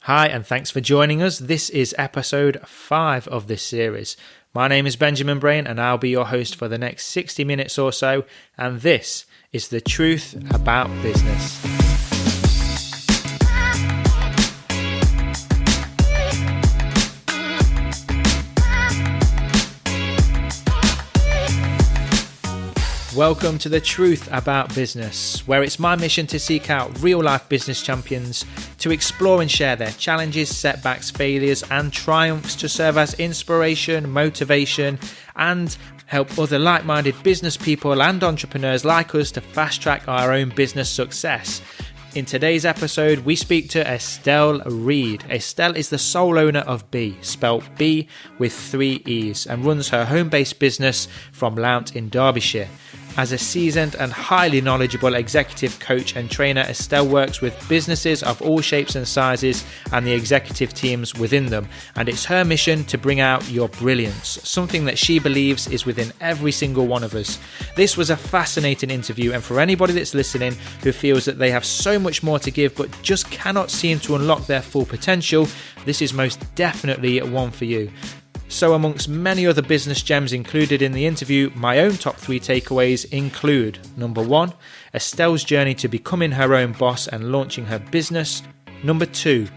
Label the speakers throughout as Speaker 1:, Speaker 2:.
Speaker 1: Hi, and thanks for joining us. This is episode 5 of this series. My name is Benjamin Brain, and I'll be your host for the next 60 minutes or so, and this is the truth about business. Welcome to The Truth About Business, where it's my mission to seek out real-life business champions to explore and share their challenges, setbacks, failures, and triumphs to serve as inspiration, motivation, and help other like-minded business people and entrepreneurs like us to fast-track our own business success. In today's episode, we speak to Estelle Read. Estelle is the sole owner of beee, spelt B with 3 E's, and runs her home-based business from Lount in Derbyshire. As a seasoned and highly knowledgeable executive coach and trainer, Estelle works with businesses of all shapes and sizes and the executive teams within them. And it's her mission to bring out your brilliance, something that she believes is within every single one of us. This was a fascinating interview, and for anybody that's listening who feels that they have so much more to give but just cannot seem to unlock their full potential, this is most definitely one for you. So amongst many other business gems included in the interview, my own top 3 takeaways include: number 1, Estelle's journey to becoming her own boss and launching her business. Number 2,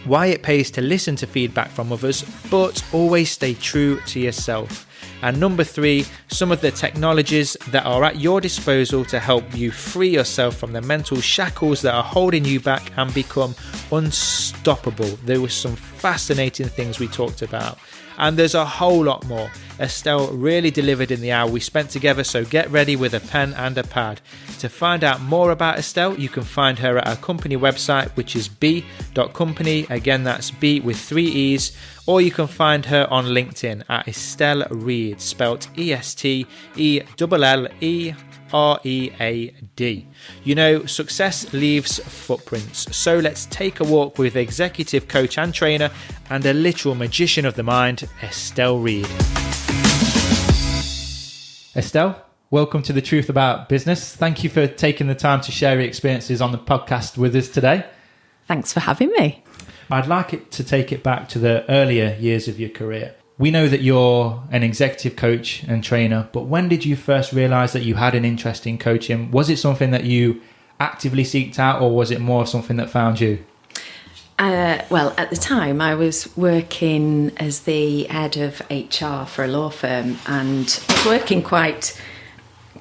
Speaker 1: why it pays to listen to feedback from others, but always stay true to yourself. And number 3, some of the technologies that are at your disposal to help you free yourself from the mental shackles that are holding you back and become unstoppable. There were some fascinating things we talked about. And there's a whole lot more. Estelle really delivered in the hour we spent together, so get ready with a pen and a pad. To find out more about Estelle, you can find her at our company website, which is beee.company. Again, that's B with 3 E's. Or you can find her on LinkedIn at Estelle Read, spelt ESTELLEREAD. You know, success leaves footprints. So let's take a walk with executive coach and trainer and a literal magician of the mind, Estelle Read. Estelle, welcome to The Truth About Business. Thank you for taking the time to share your experiences on the podcast with us today.
Speaker 2: Thanks for having me.
Speaker 1: I'd like it to take it back to the earlier years of your career. We know that you're an executive coach and trainer, but when did you first realize that you had an interest in coaching? Was it something that you actively seeked out, or was it more something that found you?
Speaker 2: Well, at the time, I was working as the head of HR for a law firm, and I was working quite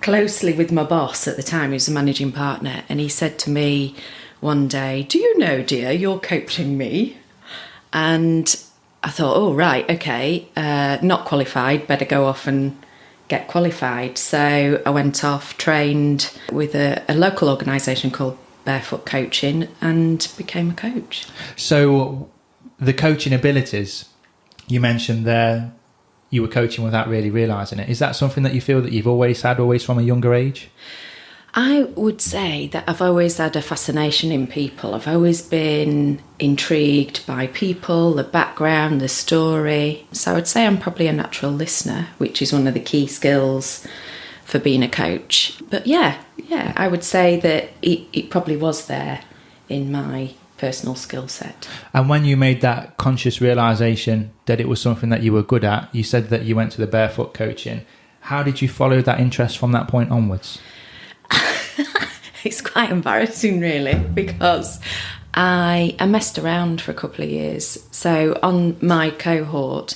Speaker 2: closely with my boss at the time, who's a managing partner, and he said to me one day, "Do you know, dear, you're coaching me?" And I thought, oh, right, okay, not qualified, better go off and get qualified. So I went off, trained with a local organisation called Barefoot Coaching, and became a coach.
Speaker 1: So the coaching abilities you mentioned there, you were coaching without really realising it. Is that something that you feel that you've always had, always from a younger age?
Speaker 2: I would say that I've always had a fascination in people. I've always been intrigued by people, the background, the story. So I would say I'm probably a natural listener, which is one of the key skills for being a coach. But yeah, I would say that it probably was there in my personal skill set.
Speaker 1: And when you made that conscious realisation that it was something that you were good at, you said that you went to the Barefoot Coaching. How did you follow that interest from that point onwards?
Speaker 2: It's quite embarrassing, really, because I messed around for a couple of years. So on my cohort,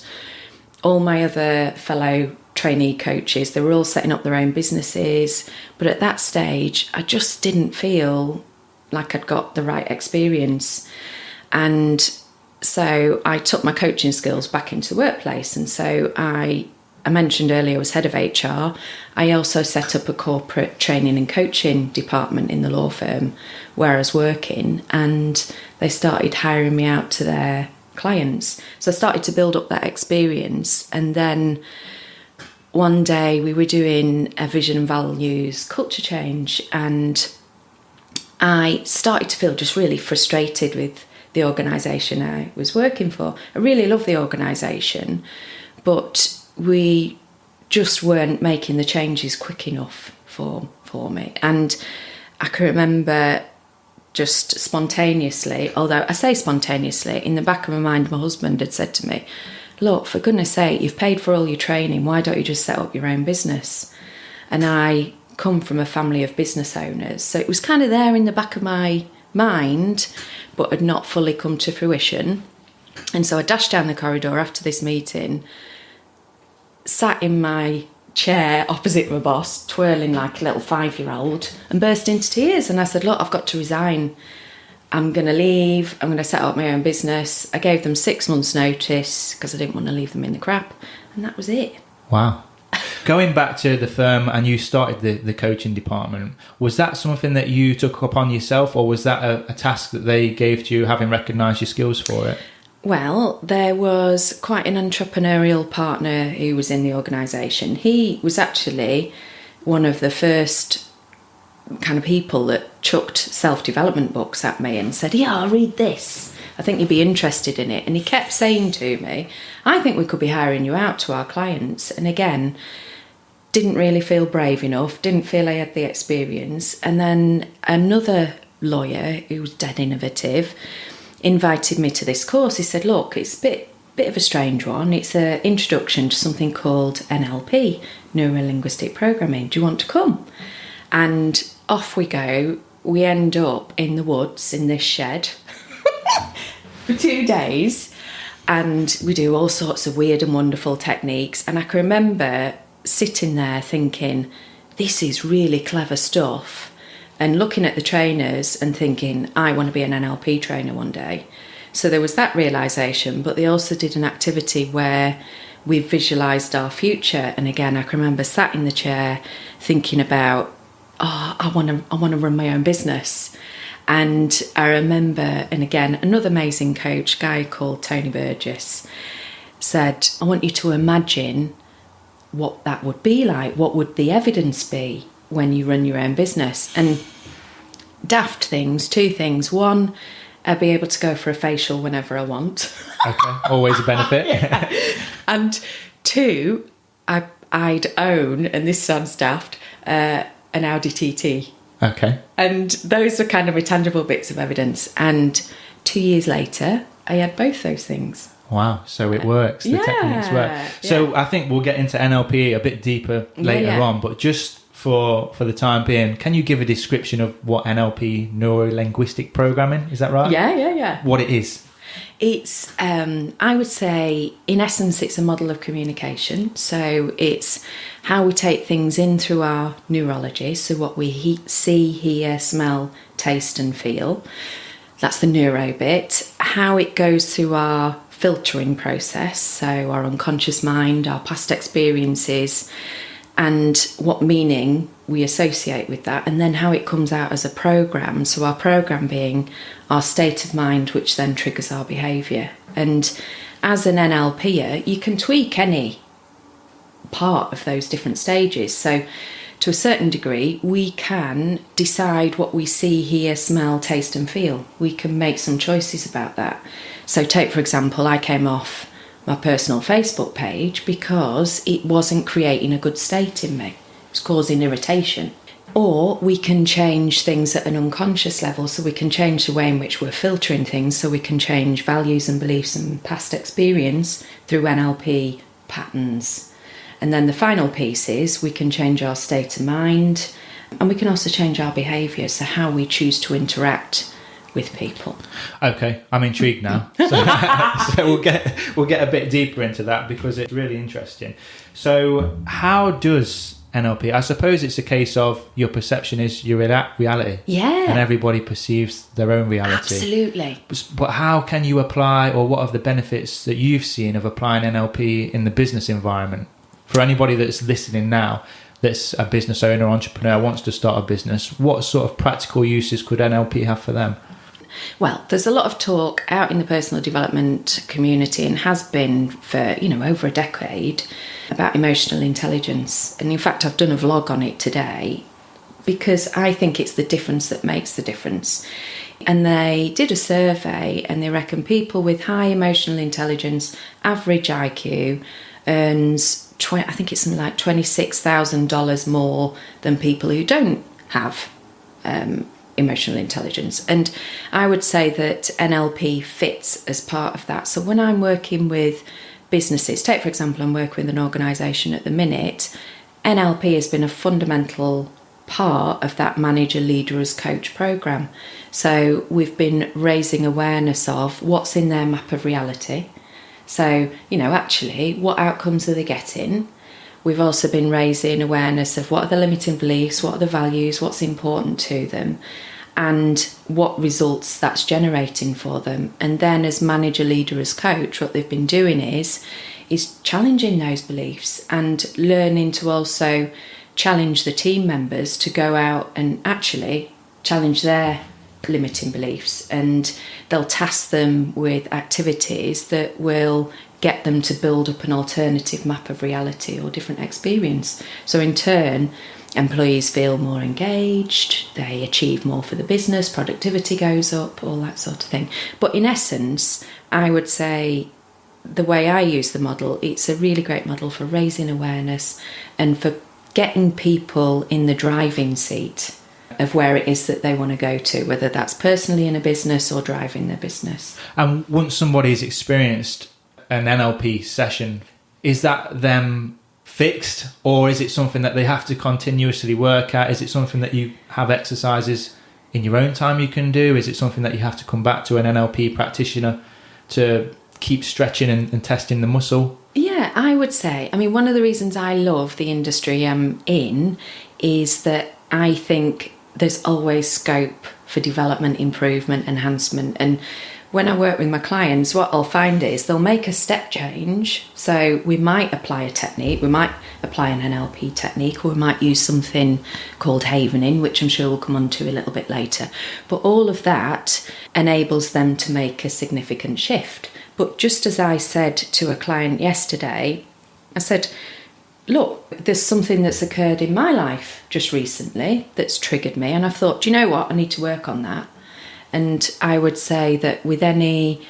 Speaker 2: all my other fellow trainee coaches, they were all setting up their own businesses. But at that stage, I just didn't feel like I'd got the right experience. And so I took my coaching skills back into the workplace. And so I mentioned earlier I was head of HR. I also set up a corporate training and coaching department in the law firm where I was working, and they started hiring me out to their clients. So I started to build up that experience, and then one day we were doing a vision and values culture change, and I started to feel just really frustrated with the organisation I was working for. I really love the organisation, but we just weren't making the changes quick enough for me. And I can remember just spontaneously, although I say spontaneously, in the back of my mind, my husband had said to me, look, for goodness sake, you've paid for all your training, why don't you just set up your own business? And I come from a family of business owners, so it was kind of there in the back of my mind, but had not fully come to fruition. And so I dashed down the corridor after this meeting, sat in my chair opposite my boss, twirling like a little 5-year-old, and burst into tears. And I said, look, I've got to resign. I'm going to leave. I'm going to set up my own business. I gave them 6 months' notice because I didn't want to leave them in the crap. And that was it.
Speaker 1: Wow. Going back to the firm, and you started the coaching department, was that something that you took upon yourself, or was that a task that they gave to you, having recognised your skills for it?
Speaker 2: Well, there was quite an entrepreneurial partner who was in the organisation. He was actually one of the first kind of people that chucked self-development books at me and said, yeah, I'll read this. I think you'd be interested in it. And he kept saying to me, I think we could be hiring you out to our clients. And again, didn't really feel brave enough, didn't feel I had the experience. And then another lawyer who was dead innovative invited me to this course. He said, look, it's a bit of a strange one. It's an introduction to something called NLP, Neuro-Linguistic Programming. Do you want to come? And off we go. We end up in the woods in this shed for 2 days, and we do all sorts of weird and wonderful techniques. And I can remember sitting there thinking, this is really clever stuff, and looking at the trainers and thinking, I want to be an NLP trainer one day. So there was that realisation, but they also did an activity where we visualised our future. And again, I can remember sat in the chair thinking about, I want to run my own business. And I remember, and again, another amazing coach, guy called Tony Burgess, said, I want you to imagine what that would be like. What would the evidence be when you run your own business? And daft things, 2 things. One, I'd be able to go for a facial whenever I want.
Speaker 1: Okay, always a benefit.
Speaker 2: Yeah. And 2, I'd own, and this sounds daft, an Audi TT.
Speaker 1: Okay.
Speaker 2: And those are kind of tangible bits of evidence. And 2 years later, I had both those things.
Speaker 1: Wow, so it works. The techniques work. So I think we'll get into NLP a bit deeper later on, but just for the time being, can you give a description of what NLP, Neuro-Linguistic Programming, is that right?
Speaker 2: Yeah.
Speaker 1: What it is?
Speaker 2: It's, I would say, in essence, it's a model of communication. So it's how we take things in through our neurology, so what we see, hear, smell, taste and feel. That's the neuro bit. How it goes through our filtering process, so our unconscious mind, our past experiences, and what meaning we associate with that, and then how it comes out as a program. So our program being our state of mind, which then triggers our behaviour. And as an NLPer, you can tweak any part of those different stages. So to a certain degree, we can decide what we see, hear, smell, taste and feel. We can make some choices about that. So take, for example, I came off my personal Facebook page because it wasn't creating a good state in me. It was causing irritation. Or we can change things at an unconscious level, so we can change the way in which we're filtering things, so we can change values and beliefs and past experience through NLP patterns. And then the final piece is we can change our state of mind, and we can also change our behaviour, so how we choose to interact with people. Okay,
Speaker 1: I'm intrigued now. So we'll get a bit deeper into that because it's really interesting. So how does NLP, I suppose it's a case of your perception is your reality.
Speaker 2: Yeah.
Speaker 1: And everybody perceives their own reality.
Speaker 2: Absolutely.
Speaker 1: But how can you apply, or what are the benefits that you've seen of applying NLP in the business environment? For anybody that's listening now, that's a business owner, entrepreneur, wants to start a business, what sort of practical uses could NLP have for them?
Speaker 2: Well, there's a lot of talk out in the personal development community, and has been for, over a decade, about emotional intelligence. And in fact, I've done a vlog on it today because I think it's the difference that makes the difference. And they did a survey, and they reckon people with high emotional intelligence, average IQ, earns, I think it's something like $26,000 more than people who don't have emotional intelligence. And I would say that NLP fits as part of that. So when I'm working with businesses, take for example, I'm working with an organisation at the minute, NLP has been a fundamental part of that manager, leader as coach programme. So we've been raising awareness of what's in their map of reality. So, actually, what outcomes are they getting? We've also been raising awareness of what are the limiting beliefs, what are the values, what's important to them, and what results that's generating for them. And then as manager, leader, as coach, what they've been doing is challenging those beliefs and learning to also challenge the team members to go out and actually challenge their limiting beliefs. And they'll task them with activities that will get them to build up an alternative map of reality or different experience. So in turn, employees feel more engaged, they achieve more for the business, productivity goes up, all that sort of thing. But in essence, I would say the way I use the model, it's a really great model for raising awareness and for getting people in the driving seat of where it is that they want to go to, whether that's personally in a business or driving their business.
Speaker 1: And once somebody's experienced an NLP session, is that them fixed, or is it something that they have to continuously work at? Is it something that you have exercises in your own time you can do? Is it something that you have to come back to an NLP practitioner to keep stretching and testing the muscle?
Speaker 2: Yeah, I would say, one of the reasons I love the industry I'm in is that I think there's always scope for development, improvement, enhancement. And when I work with my clients, what I'll find is they'll make a step change. So we might apply a technique, we might apply an NLP technique, or we might use something called havening, which I'm sure we'll come on to a little bit later. But all of that enables them to make a significant shift. But just as I said to a client yesterday, I said, look, there's something that's occurred in my life just recently that's triggered me. And I thought, do you know what? I need to work on that. And I would say that with any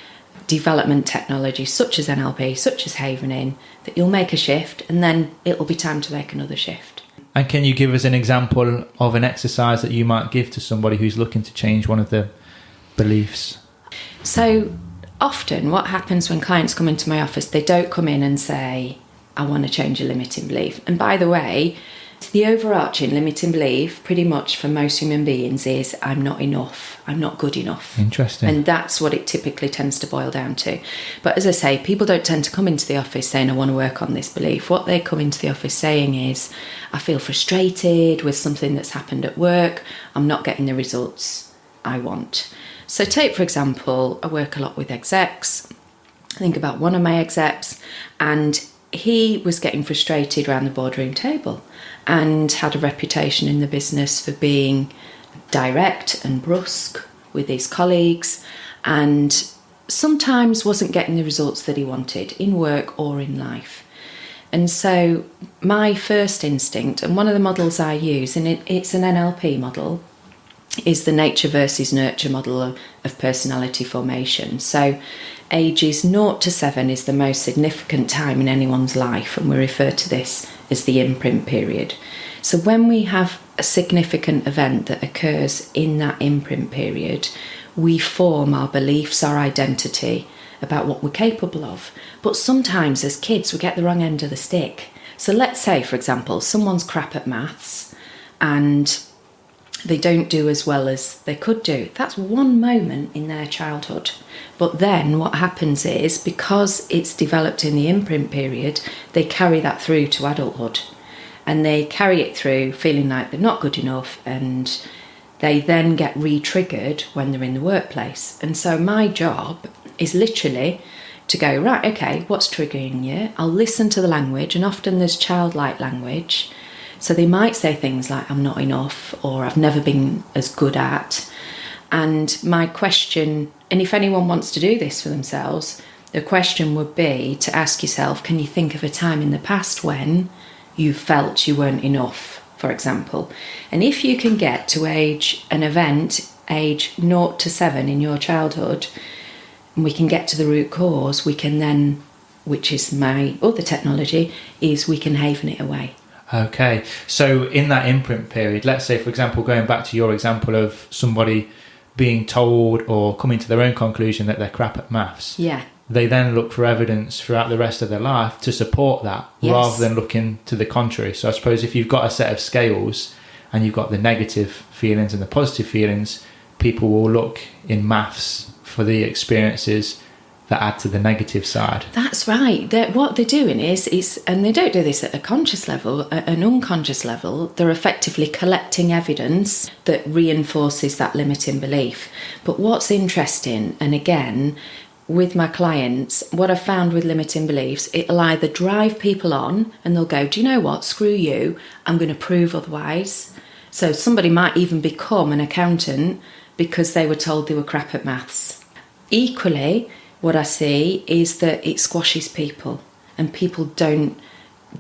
Speaker 2: development technology, such as NLP, such as havening, that you'll make a shift and then it'll be time to make another shift.
Speaker 1: And can you give us an example of an exercise that you might give to somebody who's looking to change one of the beliefs?
Speaker 2: So often what happens when clients come into my office, they don't come in and say, I want to change a limiting belief. And by the way, the overarching limiting belief pretty much for most human beings is I'm not enough, I'm not good enough.
Speaker 1: Interesting.
Speaker 2: And that's what it typically tends to boil down to. But as I say, people don't tend to come into the office saying I want to work on this belief. What they come into the office saying is I feel frustrated with something that's happened at work, I'm not getting the results I want. So take, for example, I work a lot with execs. Think about one of my execs, and he was getting frustrated around the boardroom table and had a reputation in the business for being direct and brusque with his colleagues, and sometimes wasn't getting the results that he wanted in work or in life. And so my first instinct, and one of the models I use, and it's an NLP model, is the nature versus nurture model of personality formation. So ages 0 to 7 is the most significant time in anyone's life, and we refer to this as the imprint period. So when we have a significant event that occurs in that imprint period, we form our beliefs, our identity about what we're capable of. But sometimes as kids we get the wrong end of the stick. So let's say, for example, someone's crap at maths and they don't do as well as they could do. That's one moment in their childhood. But then what happens is, because it's developed in the imprint period, they carry that through to adulthood. And they carry it through feeling like they're not good enough, and they then get re-triggered when they're in the workplace. And so my job is literally to go, right, okay, what's triggering you? I'll listen to the language, and often there's childlike language. So they might say things like, I'm not enough, or I've never been as good at. And my question, and if anyone wants to do this for themselves, the question would be to ask yourself, can you think of a time in the past when you felt you weren't enough, for example? And if you can get to an event, age 0 to 7 in your childhood, and we can get to the root cause, we can then, which is my other technology, is we can haven it away.
Speaker 1: Okay, so in that imprint period, let's say, for example, going back to your example of somebody being told or coming to their own conclusion that they're crap at maths, they then look for evidence throughout the rest of their life to support that, rather than looking to the contrary. So I suppose if you've got a set of scales and you've got the negative feelings and the positive feelings, people will look in maths for the experiences that add to the negative side.
Speaker 2: That's right. What they're doing is, and they don't do this at a conscious level, at an unconscious level, they're effectively collecting evidence that reinforces that limiting belief. But what's interesting, and again, with my clients, what I've found with limiting beliefs, it'll either drive people on and they'll go, do you know what, screw you, I'm going to prove otherwise. So somebody might even become an accountant because they were told they were crap at maths. Equally, what I see is that it squashes people and people don't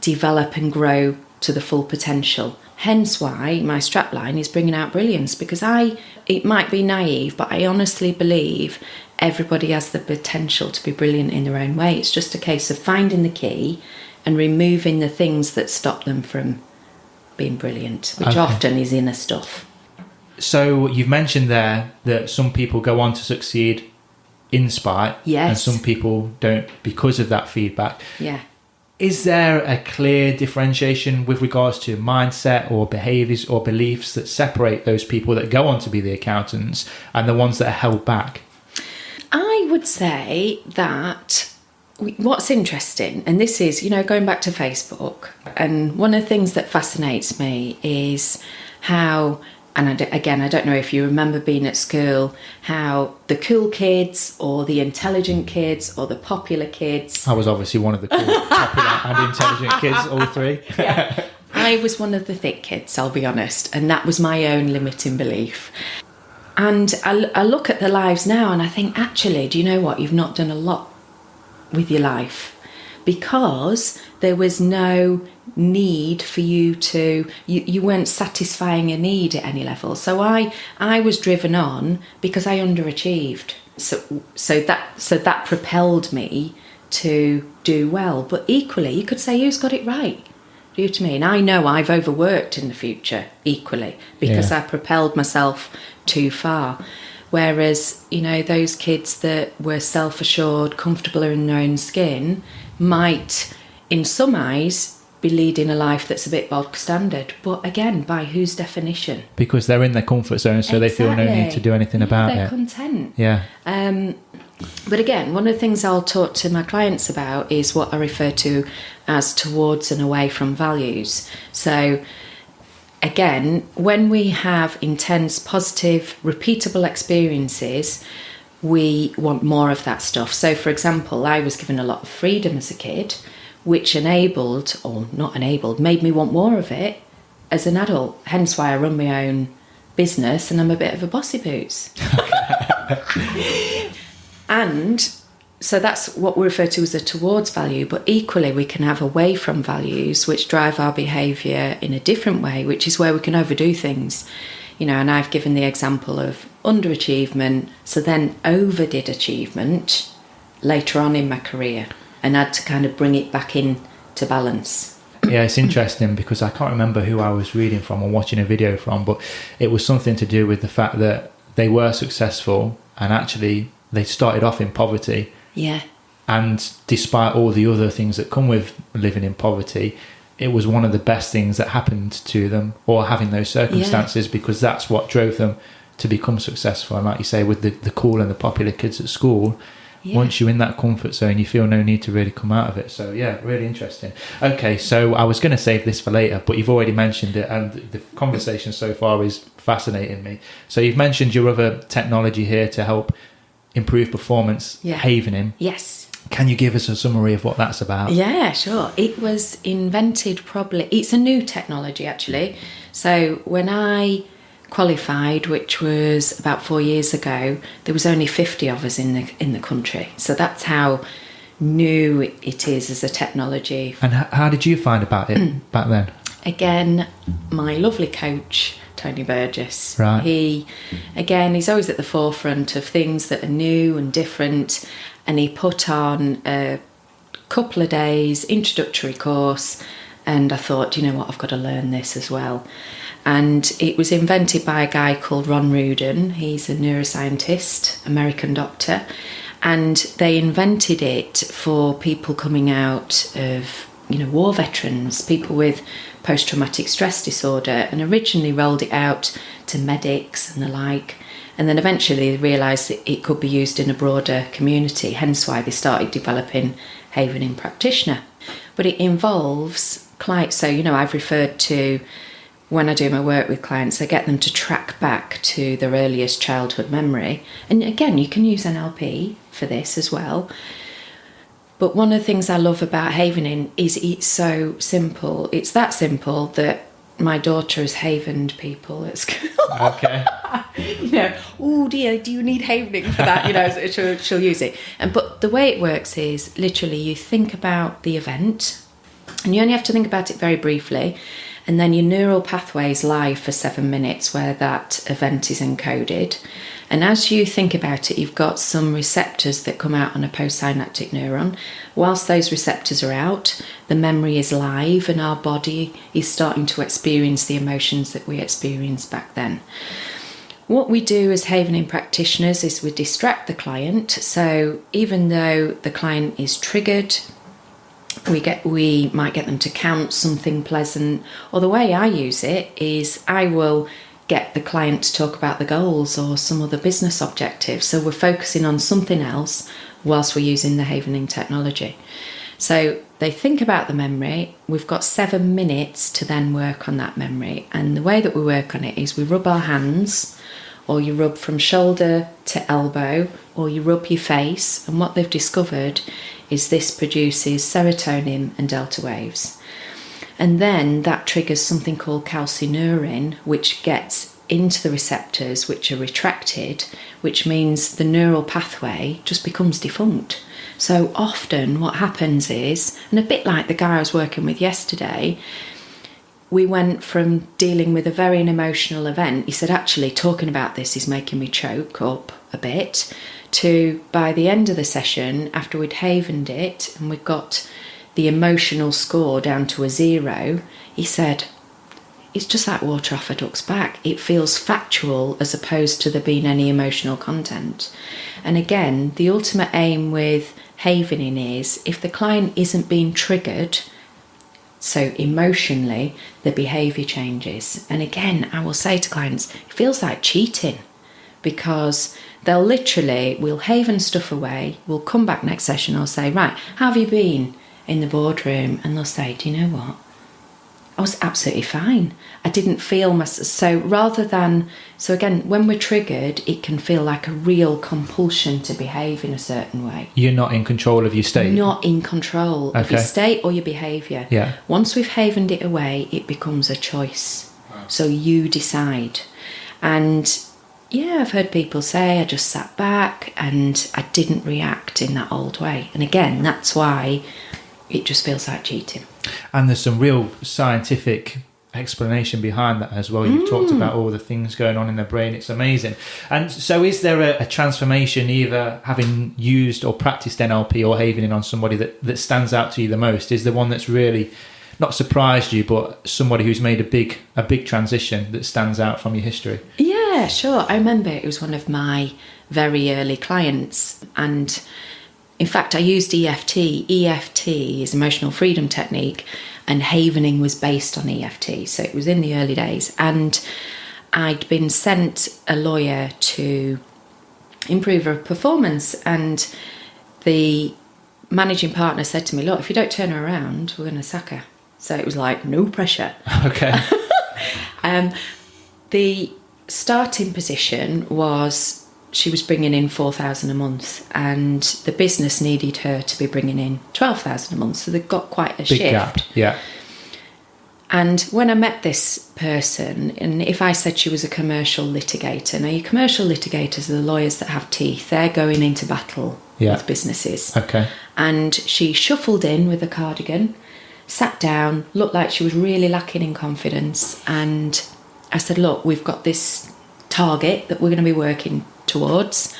Speaker 2: develop and grow to the full potential. Hence why my strapline is bringing out brilliance, because it might be naive, but I honestly believe everybody has the potential to be brilliant in their own way. It's just a case of finding the key and removing the things that stop them from being brilliant, which often is inner stuff.
Speaker 1: So you've mentioned there that some people go on to succeed in spite, and some people don't because of that feedback.
Speaker 2: Yeah.
Speaker 1: Is there a clear differentiation with regards to mindset or behaviours or beliefs that separate those people that go on to be the accountants and the ones that are held back?
Speaker 2: I would say that what's interesting, and this is, going back to Facebook, and one of the things that fascinates me is how, and I don't know if you remember being at school, how the cool kids or the intelligent kids or the popular kids...
Speaker 1: I was obviously one of the cool, popular and intelligent kids, all three.
Speaker 2: Yeah. I was one of the thick kids, I'll be honest, and that was my own limiting belief. And I look at their lives now and I think, actually, do you know what? You've not done a lot with your life, because there was no need for you to, you weren't satisfying a need at any level. So I was driven on because I underachieved. So that propelled me to do well. But equally, you could say, who's got it right? Do you know what I mean? I know I've overworked in the future equally because I propelled myself too far. Whereas, those kids that were self-assured, comfortable in their own skin might, in some eyes, be leading a life that's a bit bog standard. But again, by whose definition?
Speaker 1: Because they're in their comfort zone, so they feel no need to do anything about it.
Speaker 2: They're content.
Speaker 1: Yeah.
Speaker 2: But again, one of the things I'll talk to my clients about is what I refer to as towards and away from values. So again, when we have intense, positive, repeatable experiences, we want more of that stuff. So for example, I was given a lot of freedom as a kid, which enabled, or not enabled, made me want more of it as an adult. Hence why I run my own business and I'm a bit of a bossy boots. And so that's what we refer to as a towards value, but equally we can have away from values which drive our behaviour in a different way, which is where we can overdo things. And I've given the example of underachievement, so then overdid achievement later on in my career and had to kind of bring it back in to balance.
Speaker 1: Yeah, it's interesting because I can't remember who I was reading from or watching a video from, but it was something to do with the fact that they were successful and actually they started off in poverty.
Speaker 2: Yeah.
Speaker 1: And despite all the other things that come with living in poverty, it was one of the best things that happened to them, or having those circumstances, because that's what drove them to become successful. And like you say, with the cool and the popular kids at school, once you're in that comfort zone, you feel no need to really come out of it. So yeah, really interesting. Okay, so I was going to save this for later, but you've already mentioned it, and the conversation so far is fascinating me. So you've mentioned your other technology here to help improve performance, havening.
Speaker 2: Yes.
Speaker 1: Can you give us a summary of what that's about?
Speaker 2: Yeah, sure. It was invented it's a new technology actually. So when I qualified, which was about 4 years ago, there was only 50 of us in the country. So that's how new it is as a technology.
Speaker 1: And how did you find about it back then?
Speaker 2: Again, my lovely coach, Tony Burgess.
Speaker 1: Right.
Speaker 2: He's always at the forefront of things that are new and different, and he put on a couple of days introductory course, And I thought, you know what, I've got to learn this as well. And it was invented by a guy called Ron Rudin. He's a neuroscientist, American doctor. And they invented it for people coming out of, war veterans, people with post-traumatic stress disorder, and originally rolled it out to medics and the like. And then eventually they realised that it could be used in a broader community, hence why they started developing Havening Practitioner. But it involves clients. So, I've referred to, when I do my work with clients, I get them to track back to their earliest childhood memory. And again, you can use NLP for this as well. But one of the things I love about Havening is it's so simple. It's that simple that my daughter has havened people at school.
Speaker 1: Okay.
Speaker 2: Oh dear, do you need havening for that? She'll use it. But the way it works is literally you think about the event, and you only have to think about it very briefly, and then your neural pathways live for 7 minutes where that event is encoded. And as you think about it, you've got some receptors that come out on a postsynaptic neuron. Whilst those receptors are out, the memory is live and our body is starting to experience the emotions that we experienced back then. What we do as Havening practitioners is we distract the client. So even though the client is triggered, we might get them to count something pleasant. Or the way I use it is I will get the client to talk about the goals or some other business objectives. So we're focusing on something else whilst we're using the Havening technology. So they think about the memory. We've got 7 minutes to then work on that memory. And the way that we work on it is we rub our hands, or you rub from shoulder to elbow, or you rub your face. And what they've discovered is this produces serotonin and delta waves. And then that triggers something called calcineurin, which gets into the receptors, which are retracted, which means the neural pathway just becomes defunct. So often what happens is, and a bit like the guy I was working with yesterday, we went from dealing with a very emotional event. He said, actually, talking about this is making me choke up a bit, to by the end of the session, after we'd havened it and we'd got the emotional score down to a 0, he said, it's just like water off a duck's back. It feels factual as opposed to there being any emotional content. And again, the ultimate aim with Havening is if the client isn't being triggered, so emotionally, the behaviour changes. And again, I will say to clients, it feels like cheating, because they'll literally, we'll haven stuff away, we'll come back next session, I'll say, right, how have you been in the boardroom? And they'll say, do you know what? I was absolutely fine. I didn't feel myself. So again, when we're triggered, it can feel like a real compulsion to behave in a certain way.
Speaker 1: You're not in control of your state?
Speaker 2: Not in control of your state or your behaviour.
Speaker 1: Yeah.
Speaker 2: Once we've havened it away, it becomes a choice. Wow. So you decide. And yeah, I've heard people say, I just sat back and I didn't react in that old way. And again, that's why it just feels like cheating. And
Speaker 1: there's some real scientific explanation behind that as well. You've talked about all the things going on in the brain. It's amazing. And so is there a transformation, either having used or practiced NLP or Havening on somebody that stands out to you the most? Is there one that's really not surprised you, but somebody who's made a big transition that stands out from your history?
Speaker 2: Yeah, sure. I remember it was one of my very early clients, and in fact I used EFT. EFT is emotional freedom technique, and Havening was based on EFT, so it was in the early days. And I'd been sent a lawyer to improve her performance, and the managing partner said to me, look, if you don't turn her around, we're going to sack her. So it was like, no pressure.
Speaker 1: Okay.
Speaker 2: The starting position was she was bringing in 4,000 a month, and the business needed her to be bringing in 12,000 a month. So they've got quite a
Speaker 1: big
Speaker 2: shift.
Speaker 1: Gap, yeah.
Speaker 2: And when I met this person, and if I said she was a commercial litigator, now your commercial litigators are the lawyers that have teeth. They're going into battle with businesses.
Speaker 1: Okay.
Speaker 2: And she shuffled in with a cardigan, sat down, looked like she was really lacking in confidence. And I said, look, we've got this target that we're going to be working towards.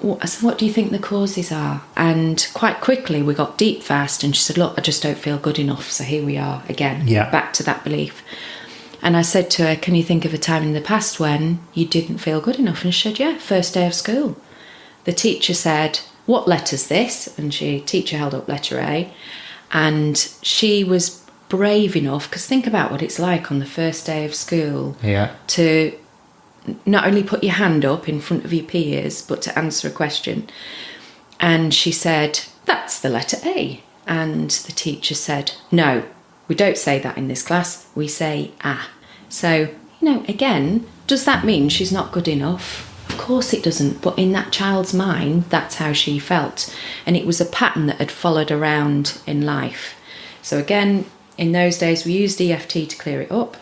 Speaker 2: I said, what do you think the causes are? And quite quickly we got deep fast, and she said, look, I just don't feel good enough. So here we are again, back to that belief. And I said to her, can you think of a time in the past when you didn't feel good enough? And she said, yeah, first day of school. The teacher said, what letter's this? And teacher held up letter A. And she was brave enough, because think about what it's like on the first day of school to not only put your hand up in front of your peers, but to answer a question. And she said, that's the letter A. And the teacher said, no, we don't say that in this class, we say ah. So, again, does that mean she's not good enough? Of course it doesn't, but in that child's mind, that's how she felt. And it was a pattern that had followed around in life. So again, in those days, we used EFT to clear it up.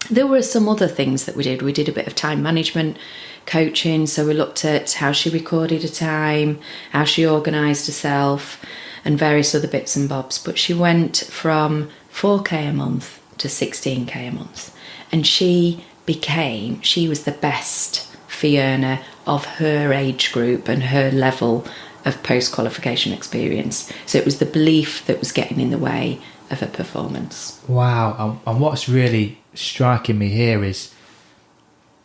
Speaker 2: There were some other things that we did. We did a bit of time management coaching. So we looked at how she recorded her time, how she organised herself, and various other bits and bobs. But she went from 4k a month to 16k a month. And she was the best fee earner of her age group and her level of post-qualification experience. So it was the belief that was getting in the way of her performance.
Speaker 1: Wow. And what's really striking me here is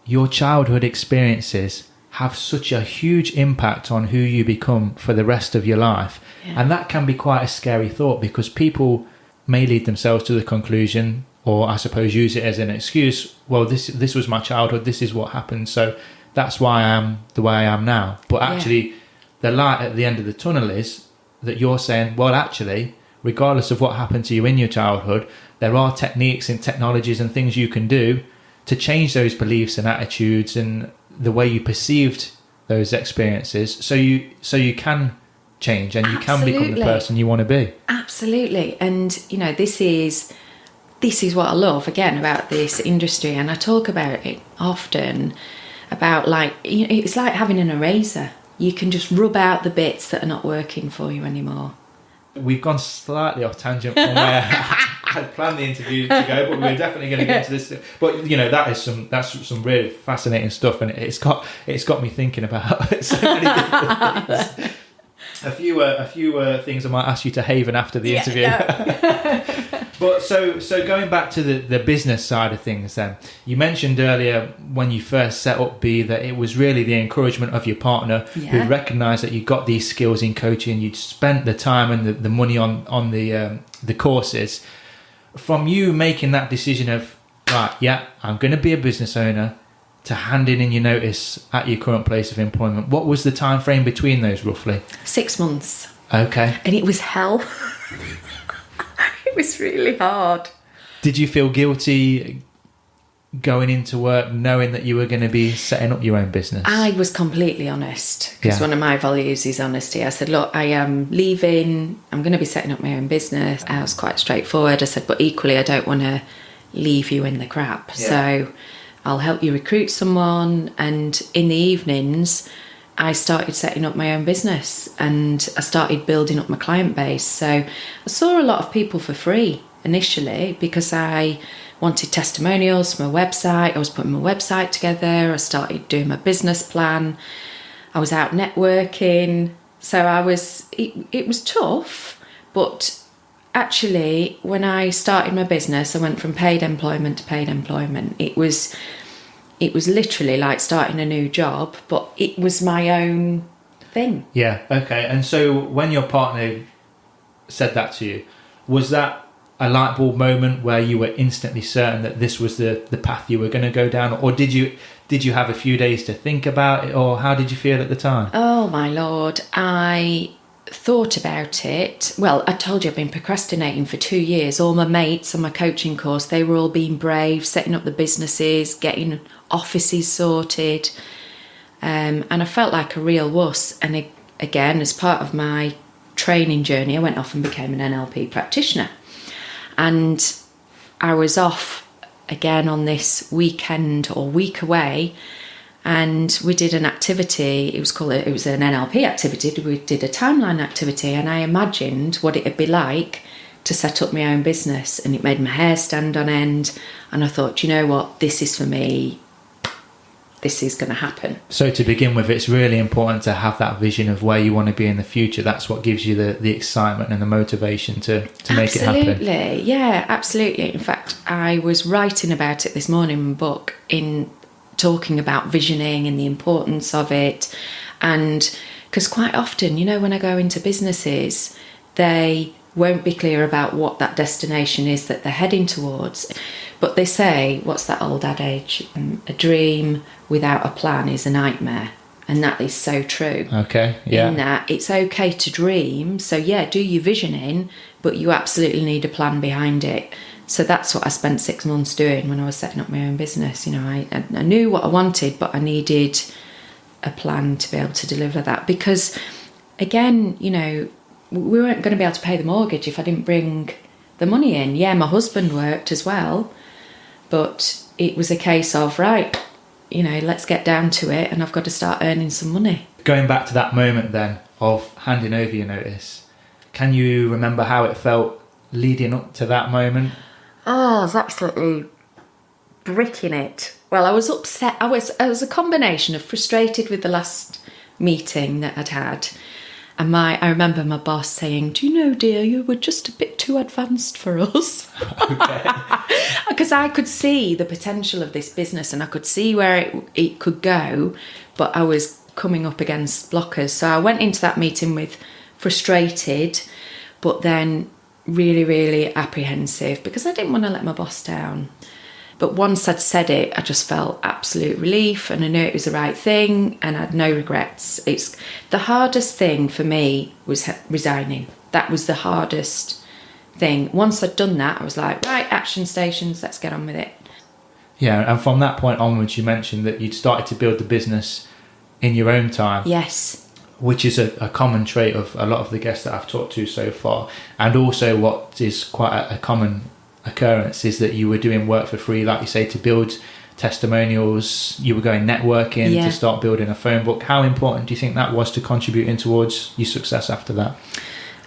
Speaker 1: your childhood experiences have such a huge impact on who you become for the rest of your life. Yeah. And that can be quite a scary thought, because people may lead themselves to the conclusion, or I suppose use it as an excuse, well, this was my childhood, this is what happened, so that's why I am the way I am now. But actually, the light at the end of the tunnel is that you're saying, well, actually, regardless of what happened to you in your childhood, there are techniques and technologies and things you can do to change those beliefs and attitudes and the way you perceived those experiences, so you can change and you can become the person you want to be. Absolutely.
Speaker 2: And this is what I love again about this industry, and I talk about it often, about it's like having an eraser. You can just rub out the bits that are not working for you anymore.
Speaker 1: We've gone slightly off tangent from where I had planned the interview to go, but we're definitely going to get into this. But that's some really fascinating stuff, and it's got me thinking about so many different things. A few things I might ask you to haven after the interview. No. But so going back to the business side of things, then you mentioned earlier when you first set up beee that it was really the encouragement of your partner who recognised that you got these skills in coaching, you'd spent the time and the money on the courses. From you making that decision of I'm going to be a business owner, to handing in your notice at your current place of employment, what was the time frame between those roughly?
Speaker 2: 6 months.
Speaker 1: Okay.
Speaker 2: And it was hell. It was really hard.
Speaker 1: Did you feel guilty going into work knowing that you were going to be setting up your own business?
Speaker 2: I was completely honest, because one of my values is honesty. I said, look, I am leaving, I'm going to be setting up my own business. I was quite straightforward. I said, but equally I don't want to leave you in the crap. So I'll help you recruit someone. And in the evenings, I started setting up my own business and I started building up my client base. So I saw a lot of people for free initially, because I wanted testimonials for my website. I was putting my website together. I started doing my business plan. I was out networking. So it was tough, but actually when I started my business, I went from paid employment to paid employment. It was literally like starting a new job, but it was my own thing.
Speaker 1: Yeah, okay. And so when your partner said that to you, was that a light bulb moment where you were instantly certain that this was the path you were going to go down? Or did you have a few days to think about it? Or how did you feel at the time?
Speaker 2: Oh, my Lord. I thought about it. Well, I told you I've been procrastinating for 2 years. All my mates on my coaching course, they were all being brave, setting up the businesses, getting offices sorted. And I felt like a real wuss. And again, as part of my training journey, I went off and became an NLP practitioner. And I was off again on this weekend or week away, and we did an activity. It was an NLP activity. We did a timeline activity, and I imagined what it'd be like to set up my own business, and it made my hair stand on end. And I thought, you know what, this is for me. this is going to happen.
Speaker 1: So to begin with, it's really important to have that vision of where you want to be in the future. That's what gives you the excitement and the motivation to make it happen.
Speaker 2: Absolutely, yeah, absolutely. In fact, I was writing about it this morning in my book, in talking about visioning and the importance of it. And because quite often, you know, when I go into businesses, they won't be clear about what that destination is that they're heading towards. But they say, what's that old adage? A dream without a plan is a nightmare. And that is so true.
Speaker 1: Okay, yeah.
Speaker 2: In that it's okay to dream. So yeah, do your visioning, but you absolutely need a plan behind it. So that's what I spent 6 months doing when I was setting up my own business. You know, I knew what I wanted, but I needed a plan to be able to deliver that. Because again, you know, we weren't going to be able to pay the mortgage if I didn't bring the money in. Yeah, my husband worked as well, but it was a case of, right, you know, let's get down to it, and I've got to start earning some money.
Speaker 1: Going back to that moment then of handing over your notice, can you remember how it felt leading up to that moment?
Speaker 2: Oh, I was absolutely bricking it. Well, I was upset. I was a combination of frustrated with the last meeting that I'd had. And I remember my boss saying, "Do you know, dear, you were just a bit too advanced for us."
Speaker 1: Okay.
Speaker 2: Because I could see the potential of this business and I could see where it could go, but I was coming up against blockers. So I went into that meeting with frustrated, but then really, really apprehensive, because I didn't want to let my boss down. But once I'd said it, I just felt absolute relief, and I knew it was the right thing, and I had no regrets. It's the hardest thing for me was resigning. That was the hardest thing. Once I'd done that, I was like, right, action stations, let's get on with it.
Speaker 1: Yeah, and from that point onwards, you mentioned that you'd started to build the business in your own time.
Speaker 2: Yes.
Speaker 1: Which is a common trait of a lot of the guests that I've talked to so far. And also what is quite a common occurrence is that you were doing work for free, like you say, to build testimonials. You were going networking to start building a phone book. How important do you think that was to contributing towards your success after that?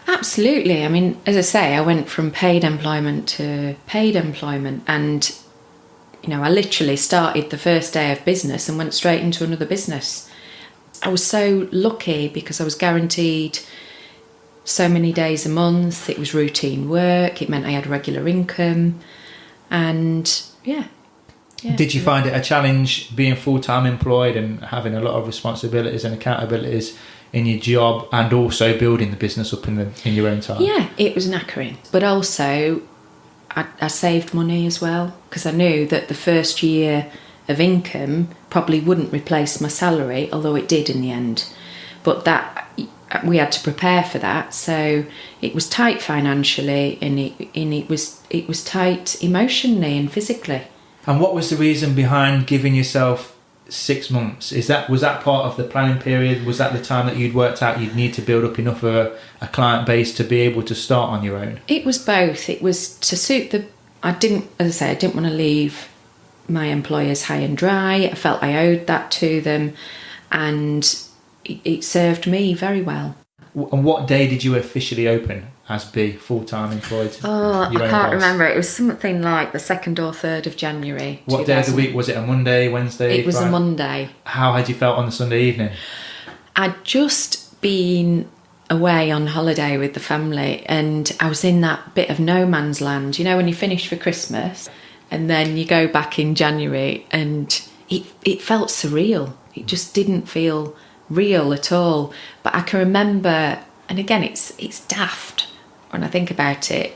Speaker 2: Absolutely. I mean, as I say, I went from paid employment to paid employment, and you know, I literally started the first day of business and went straight into another business. I was so lucky because I was guaranteed so many days a month. It was routine work. It meant I had regular income. And yeah.
Speaker 1: Did you find it a challenge being full-time employed and having a lot of responsibilities and accountabilities in your job, and also building the business up in your own time?
Speaker 2: Yeah, it was knackering. But also I saved money as well, because I knew that the first year of income probably wouldn't replace my salary, although it did in the end. But that we had to prepare for that, so it was tight financially, and it was tight emotionally and physically.
Speaker 1: And what was the reason behind giving yourself 6 months? Was that part of the planning period? Was that the time that you'd worked out you'd need to build up enough of a client base to be able to start on your own? It
Speaker 2: was both. It was to suit I didn't want to leave my employers high and dry. I felt I owed that to them, and it served me very well.
Speaker 1: And what day did you officially open as beee, full-time employed?
Speaker 2: Oh, I can't remember. It was something like the 2nd or 3rd of January.
Speaker 1: What day of the week? Was it a Monday, Wednesday?
Speaker 2: It was
Speaker 1: Friday?
Speaker 2: A Monday.
Speaker 1: How had you felt on the Sunday evening?
Speaker 2: I'd just been away on holiday with the family, and I was in that bit of no man's land. You know, when you finish for Christmas and then you go back in January, and it felt surreal. It just didn't feel real at all. But I can remember, and again, it's daft when I think about it,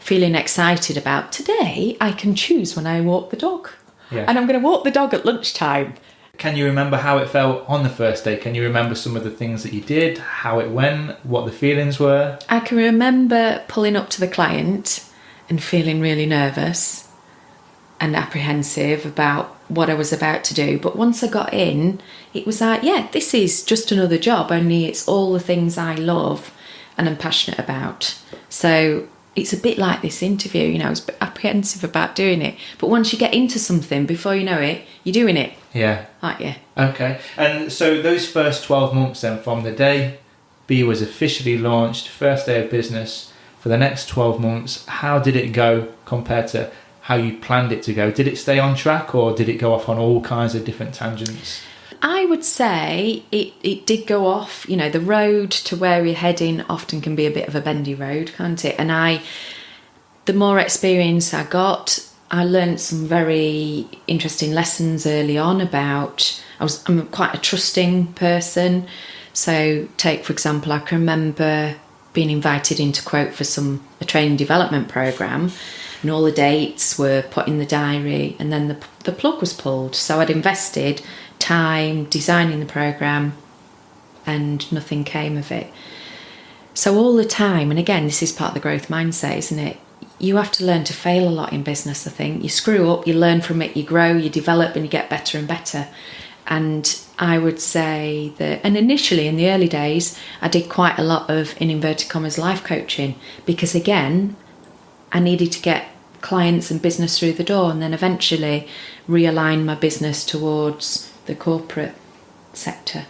Speaker 2: feeling excited about today I can choose when I walk the dog. Yeah. And I'm going to walk the dog at lunchtime.
Speaker 1: Can you remember how it felt on the first day? Can you remember some of the things that you did, how it went, what the feelings were?
Speaker 2: I can remember pulling up to the client and feeling really nervous and apprehensive about what I was about to do. But once I got in, it was like, yeah, this is just another job, only it's all the things I love and I'm passionate about. So it's a bit like this interview, you know, I was a bit apprehensive about doing it. But once you get into something, before you know it, you're doing it.
Speaker 1: Yeah.
Speaker 2: Aren't you?
Speaker 1: Okay. And so those first 12 months then, from the day beee was officially launched, first day of business, for the next 12 months, how did it go compared to how you planned it to go? Did it stay on track, or did it go off on all kinds of different tangents?
Speaker 2: I would say it did go off. You know, the road to where you're heading often can be a bit of a bendy road, can't it? And the more experience I got, I learned some very interesting lessons early on about, I'm quite a trusting person. So take, for example, I can remember being invited in to quote for a training development programme, and all the dates were put in the diary, and then the plug was pulled. So I'd invested time designing the programme and nothing came of it. So all the time, and again, this is part of the growth mindset, isn't it? You have to learn to fail a lot in business, I think. You screw up, you learn from it, you grow, you develop, and you get better and better. And I would say that, and initially in the early days, I did quite a lot of, in inverted commas, life coaching, because again, I needed to get clients and business through the door, and then eventually realign my business towards the corporate sector.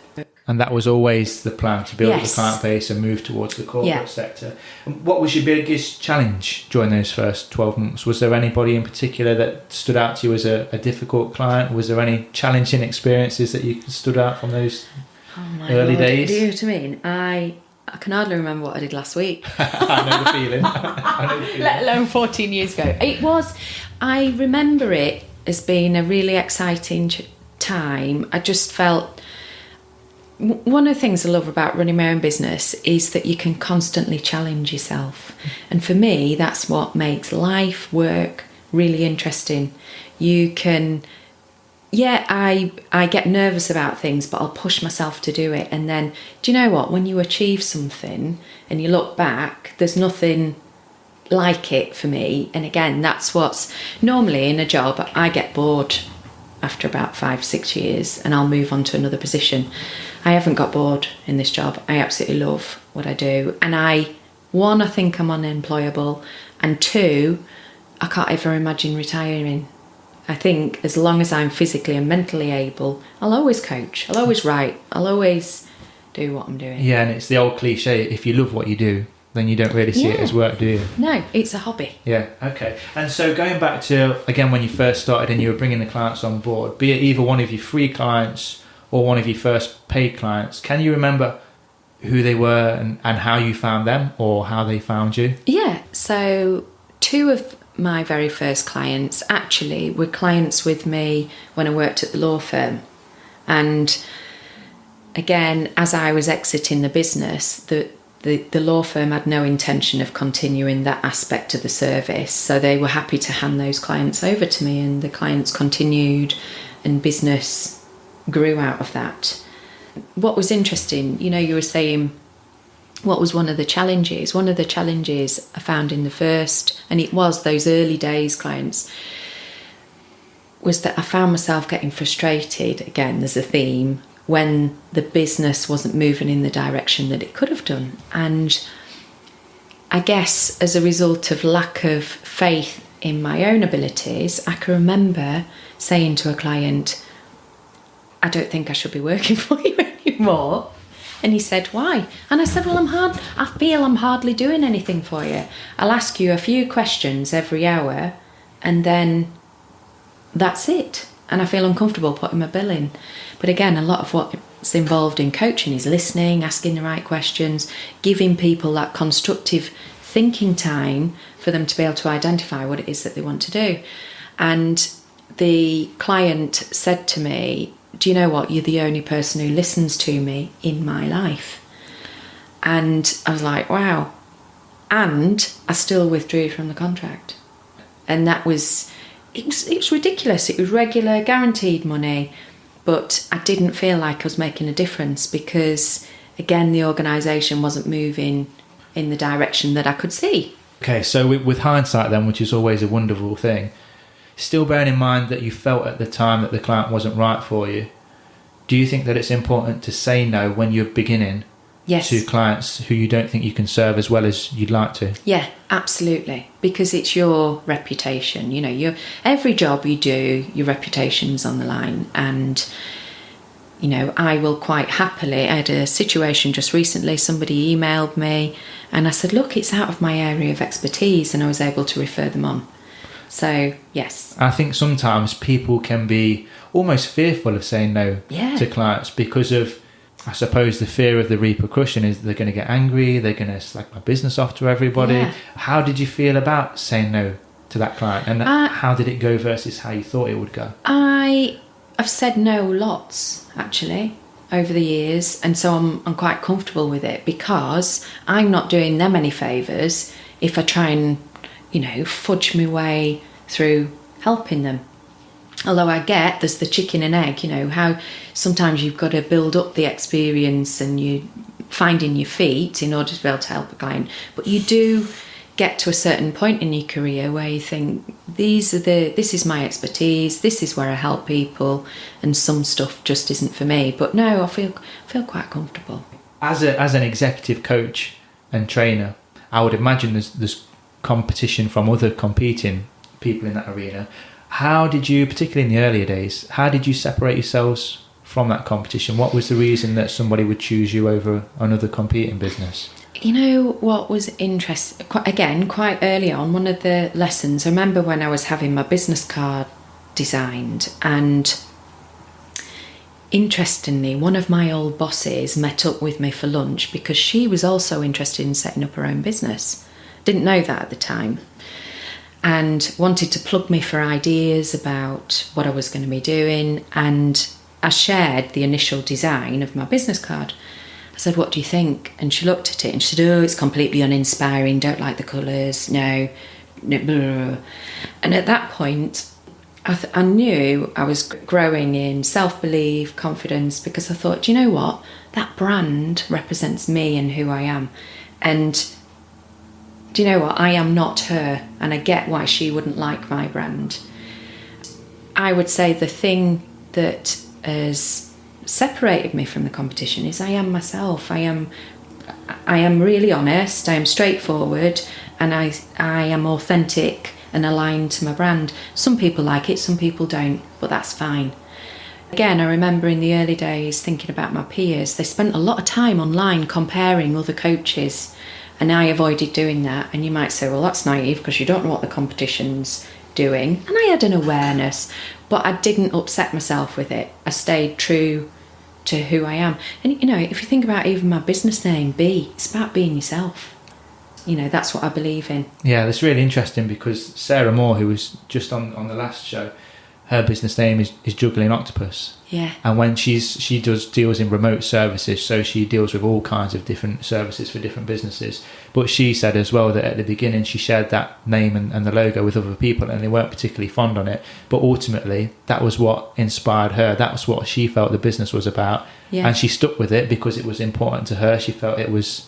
Speaker 1: And that was always the plan, to build
Speaker 2: Yes.
Speaker 1: the client base and move towards the corporate
Speaker 2: Yeah.
Speaker 1: sector. And what was your biggest challenge during those first 12 months? Was there anybody in particular that stood out to you as a difficult client? Was there any challenging experiences that you stood out from those early days?
Speaker 2: Do you know what I mean? I can hardly remember what I did last week.
Speaker 1: I know the feeling. I know the feeling.
Speaker 2: Let alone 14 years ago. I remember it as being a really exciting time. I just felt, one of the things I love about running my own business is that you can constantly challenge yourself. And for me, that's what makes life, work really interesting. You can, I get nervous about things, but I'll push myself to do it. And then, do you know what? When you achieve something and you look back, there's nothing like it for me. And again, that's what's normally in a job, I get bored after about 5-6 years and I'll move on to another position. I haven't got bored in this job. I absolutely love what I do. And I think I'm unemployable, and 2, I can't ever imagine retiring. I think as long as I'm physically and mentally able, I'll always coach, I'll always write, I'll always do what I'm doing.
Speaker 1: Yeah, and it's the old cliche, if you love what you do, then you don't really see it as work, do you?
Speaker 2: No, it's a hobby.
Speaker 1: Yeah, okay. And so going back to, again, when you first started and you were bringing the clients on board, be it either one of your free clients or one of your first paid clients, can you remember who they were and how you found them, or how they found you?
Speaker 2: Yeah, so 2 of my very first clients actually were clients with me when I worked at the law firm. And again, as I was exiting the business, the law firm had no intention of continuing that aspect of the service, so they were happy to hand those clients over to me, and the clients continued and business grew out of that. What was interesting, you were saying, what was one of the challenges? One of the challenges I found in the first, and it was those early days clients, was that I found myself getting frustrated, again, there's a theme, when the business wasn't moving in the direction that it could have done. And I guess as a result of lack of faith in my own abilities, I can remember saying to a client, I don't think I should be working for you anymore. And he said, why? And I said, well, I feel I'm hardly doing anything for you. I'll ask you a few questions every hour and then that's it. And I feel uncomfortable putting my bill in. But again, a lot of what's involved in coaching is listening, asking the right questions, giving people that constructive thinking time for them to be able to identify what it is that they want to do. And the client said to me, do you know what? You're the only person who listens to me in my life. And I was like, wow. And I still withdrew from the contract. And that was... It was ridiculous. It was regular, guaranteed money, but I didn't feel like I was making a difference because, again, the organisation wasn't moving in the direction that I could see. Okay,
Speaker 1: so with hindsight then, which is always a wonderful thing, still bearing in mind that you felt at the time that the client wasn't right for you, do you think that it's important to say no when you're beginning?
Speaker 2: Yes.
Speaker 1: To clients who you don't think you can serve as well as you'd like to?
Speaker 2: Yeah, absolutely. Because it's your reputation. Every job you do, your reputation's on the line. And, I will quite happily... I had a situation just recently, somebody emailed me and I said, look, it's out of my area of expertise, and I was able to refer them on. So, yes.
Speaker 1: I think sometimes people can be almost fearful of saying no to clients because of, I suppose, the fear of the repercussion is they're going to get angry, they're going to slack my business off to everybody. Yeah. How did you feel about saying no to that client, and how did it go versus how you thought it would go?
Speaker 2: I've said no lots, actually, over the years, and so I'm quite comfortable with it, because I'm not doing them any favours if I try and, fudge my way through helping them. Although I get there's the chicken and egg, how sometimes you've got to build up the experience and you finding your feet in order to be able to help a client. But you do get to a certain point in your career where you think, this is my expertise, this is where I help people, and some stuff just isn't for me. But no, I feel quite comfortable.
Speaker 1: As an executive coach and trainer, I would imagine there's competition from other competing people in that arena. How did you, particularly in the earlier days, how did you separate yourselves from that competition? What was the reason that somebody would choose you over another competing business?
Speaker 2: What was interesting, again, quite early on, one of the lessons, I remember when I was having my business card designed, and interestingly, one of my old bosses met up with me for lunch because she was also interested in setting up her own business. Didn't know that at the time. And wanted to plug me for ideas about what I was going to be doing. And I shared the initial design of my business card. I said, what do you think? And she looked at it and she said, oh, it's completely uninspiring, don't like the colours, no. And at that point, I knew I was growing in self-belief, confidence, because I thought, do you know what? That brand represents me and who I am. And do you know what? I am not her, and I get why she wouldn't like my brand. I would say the thing that has separated me from the competition is I am myself. I am really honest, I am straightforward, and I am authentic and aligned to my brand. Some people like it, some people don't, but that's fine. Again, I remember in the early days thinking about my peers. They spent a lot of time online comparing other coaches, and I avoided doing that. And you might say, well, that's naive because you don't know what the competition's doing. And I had an awareness, but I didn't upset myself with it. I stayed true to who I am. And, if you think about even my business name, Bee, it's about being yourself. That's what I believe in. Yeah,
Speaker 1: that's really interesting because Sarah Moore, who was just on the last show, her business name is Juggling Octopus.
Speaker 2: Yeah.
Speaker 1: And when she deals in remote services, so she deals with all kinds of different services for different businesses. But she said as well that at the beginning she shared that name and the logo with other people, and they weren't particularly fond on it. But ultimately, that was what inspired her. That was what she felt the business was about. Yeah. And she stuck with it because it was important to her. She felt it was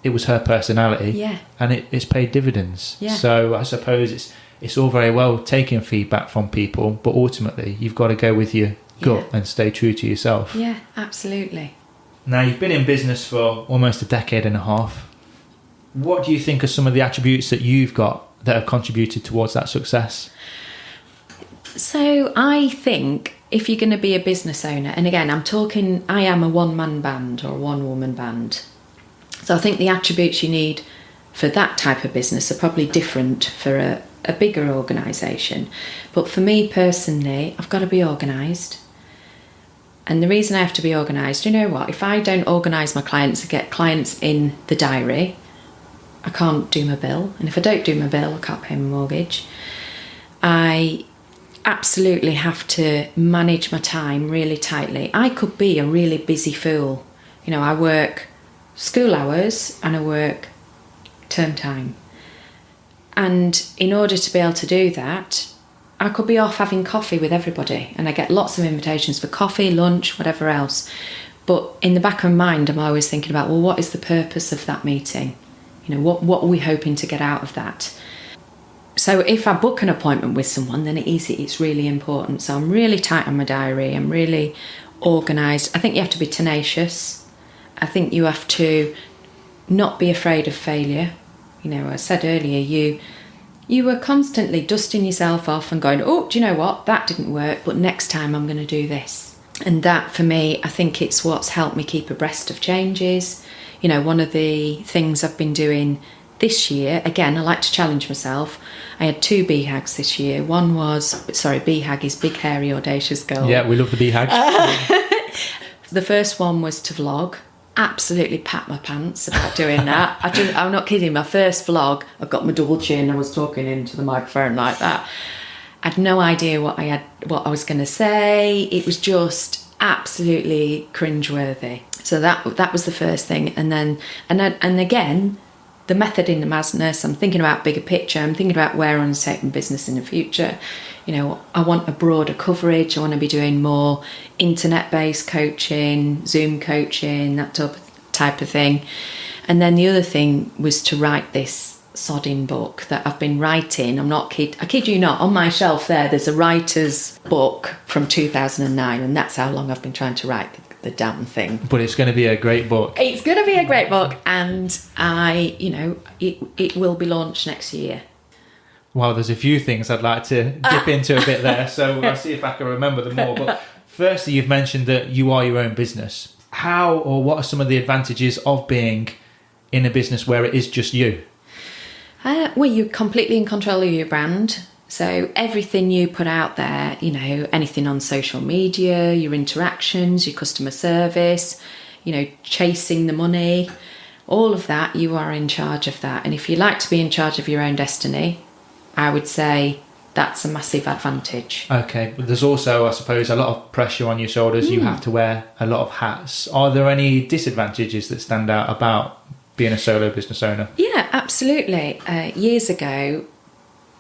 Speaker 1: her personality.
Speaker 2: Yeah.
Speaker 1: And it's paid dividends.
Speaker 2: Yeah.
Speaker 1: So I suppose it's all very well taking feedback from people, but ultimately you've got to go with your gut and stay true to yourself.
Speaker 2: Yeah, absolutely.
Speaker 1: Now, you've been in business for almost a decade and a half. What do you think are some of the attributes that you've got that have contributed towards that success?
Speaker 2: So I think if you're going to be a business owner, and again, I am a one-man band or a one-woman band. So I think the attributes you need for that type of business are probably different for a bigger organisation. But for me personally, I've got to be organised. And the reason I have to be organised, if I don't organise my clients and get clients in the diary, I can't do my bill. And if I don't do my bill, I can't pay my mortgage. I absolutely have to manage my time really tightly. I could be a really busy fool. I work school hours and I work term time. And in order to be able to do that, I could be off having coffee with everybody, and I get lots of invitations for coffee, lunch, whatever else. But in the back of my mind, I'm always thinking about, well, what is the purpose of that meeting? What are we hoping to get out of that? So if I book an appointment with someone, then it's really important. So I'm really tight on my diary. I'm really organised. I think you have to be tenacious. I think you have to not be afraid of failure. I said earlier, you were constantly dusting yourself off and going, oh, do you know what? That didn't work, but next time I'm going to do this. And that, for me, I think it's what's helped me keep abreast of changes. One of the things I've been doing this year, again, I like to challenge myself. I had 2 BHAGs this year. One was, BHAG is big, hairy, audacious girl.
Speaker 1: Yeah, we love the BHAG.
Speaker 2: The first one was to vlog. Absolutely pat my pants about doing that. I'm not kidding. My first vlog, I've got my double chin. I was talking into the microphone like that. I had no idea what I was going to say. It was just absolutely cringeworthy. So that was the first thing. And then and again, the method in the madness. I'm thinking about bigger picture. I'm thinking about where I want to take my business in the future. You know, I want a broader coverage. I want to be doing more internet-based coaching, Zoom coaching, that type of thing. And then the other thing was to write this sodding book that I've been writing. I kid you not, on my shelf there's a writer's book from 2009, and that's how long I've been trying to write the damn thing.
Speaker 1: But it's going to be a great book.
Speaker 2: It's going to be a great book, and it will be launched next year.
Speaker 1: Well, there's a few things I'd like to dip into a bit there, so I'll see if I can remember them all. But firstly, you've mentioned that you are your own business. How or what are some of the advantages of being in a business where it is just you?
Speaker 2: Well, you're completely in control of your brand. So everything you put out there, you know, anything on social media, your interactions, your customer service, you know, chasing the money, all of that, you are in charge of that. And if you like to be in charge of your own destiny, I would say that's a massive advantage. Okay,
Speaker 1: but there's also, I suppose, a lot of pressure on your shoulders. You have to wear a lot of hats. Are there any disadvantages that stand out about being a solo business owner?
Speaker 2: Yeah, absolutely. Years ago,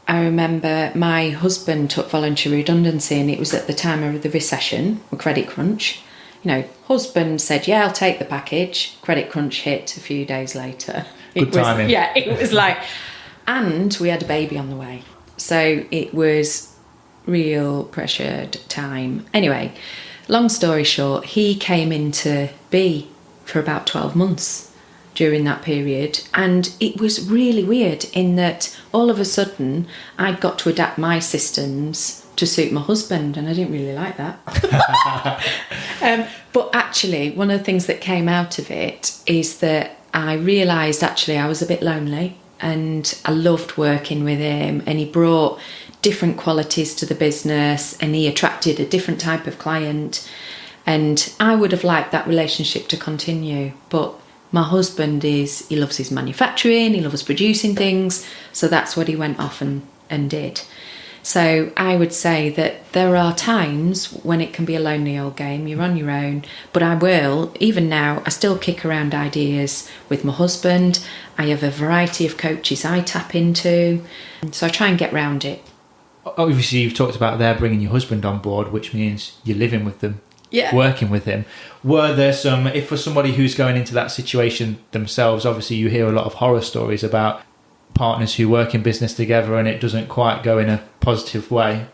Speaker 2: I remember my husband took voluntary redundancy, and it was at the time of the recession, or credit crunch. You know, husband said, yeah, I'll take the package. Credit crunch hit a few days later.
Speaker 1: Good timing.
Speaker 2: Yeah, it was like... And we had a baby on the way. So it was real pressured time. Anyway, long story short, he came into beee for about 12 months during that period. And it was really weird in that all of a sudden I'd got to adapt my systems to suit my husband, and I didn't really like that. But actually, one of the things that came out of it is that I realised actually I was a bit lonely. And I loved working with him, and he brought different qualities to the business, and he attracted a different type of client. And I would have liked that relationship to continue. But my husband he loves his manufacturing, he loves producing things. So that's what he went off and did. So I would say that there are times when it can be a lonely old game. You're on your own. But I will, even now, I still kick around ideas with my husband. I have a variety of coaches I tap into. So I try and get round it.
Speaker 1: Obviously, you've talked about there bringing your husband on board, which means you're living with them, working with him. Were there some, if for somebody who's going into that situation themselves, obviously you hear a lot of horror stories about partners who work in business together and it doesn't quite go in a positive way.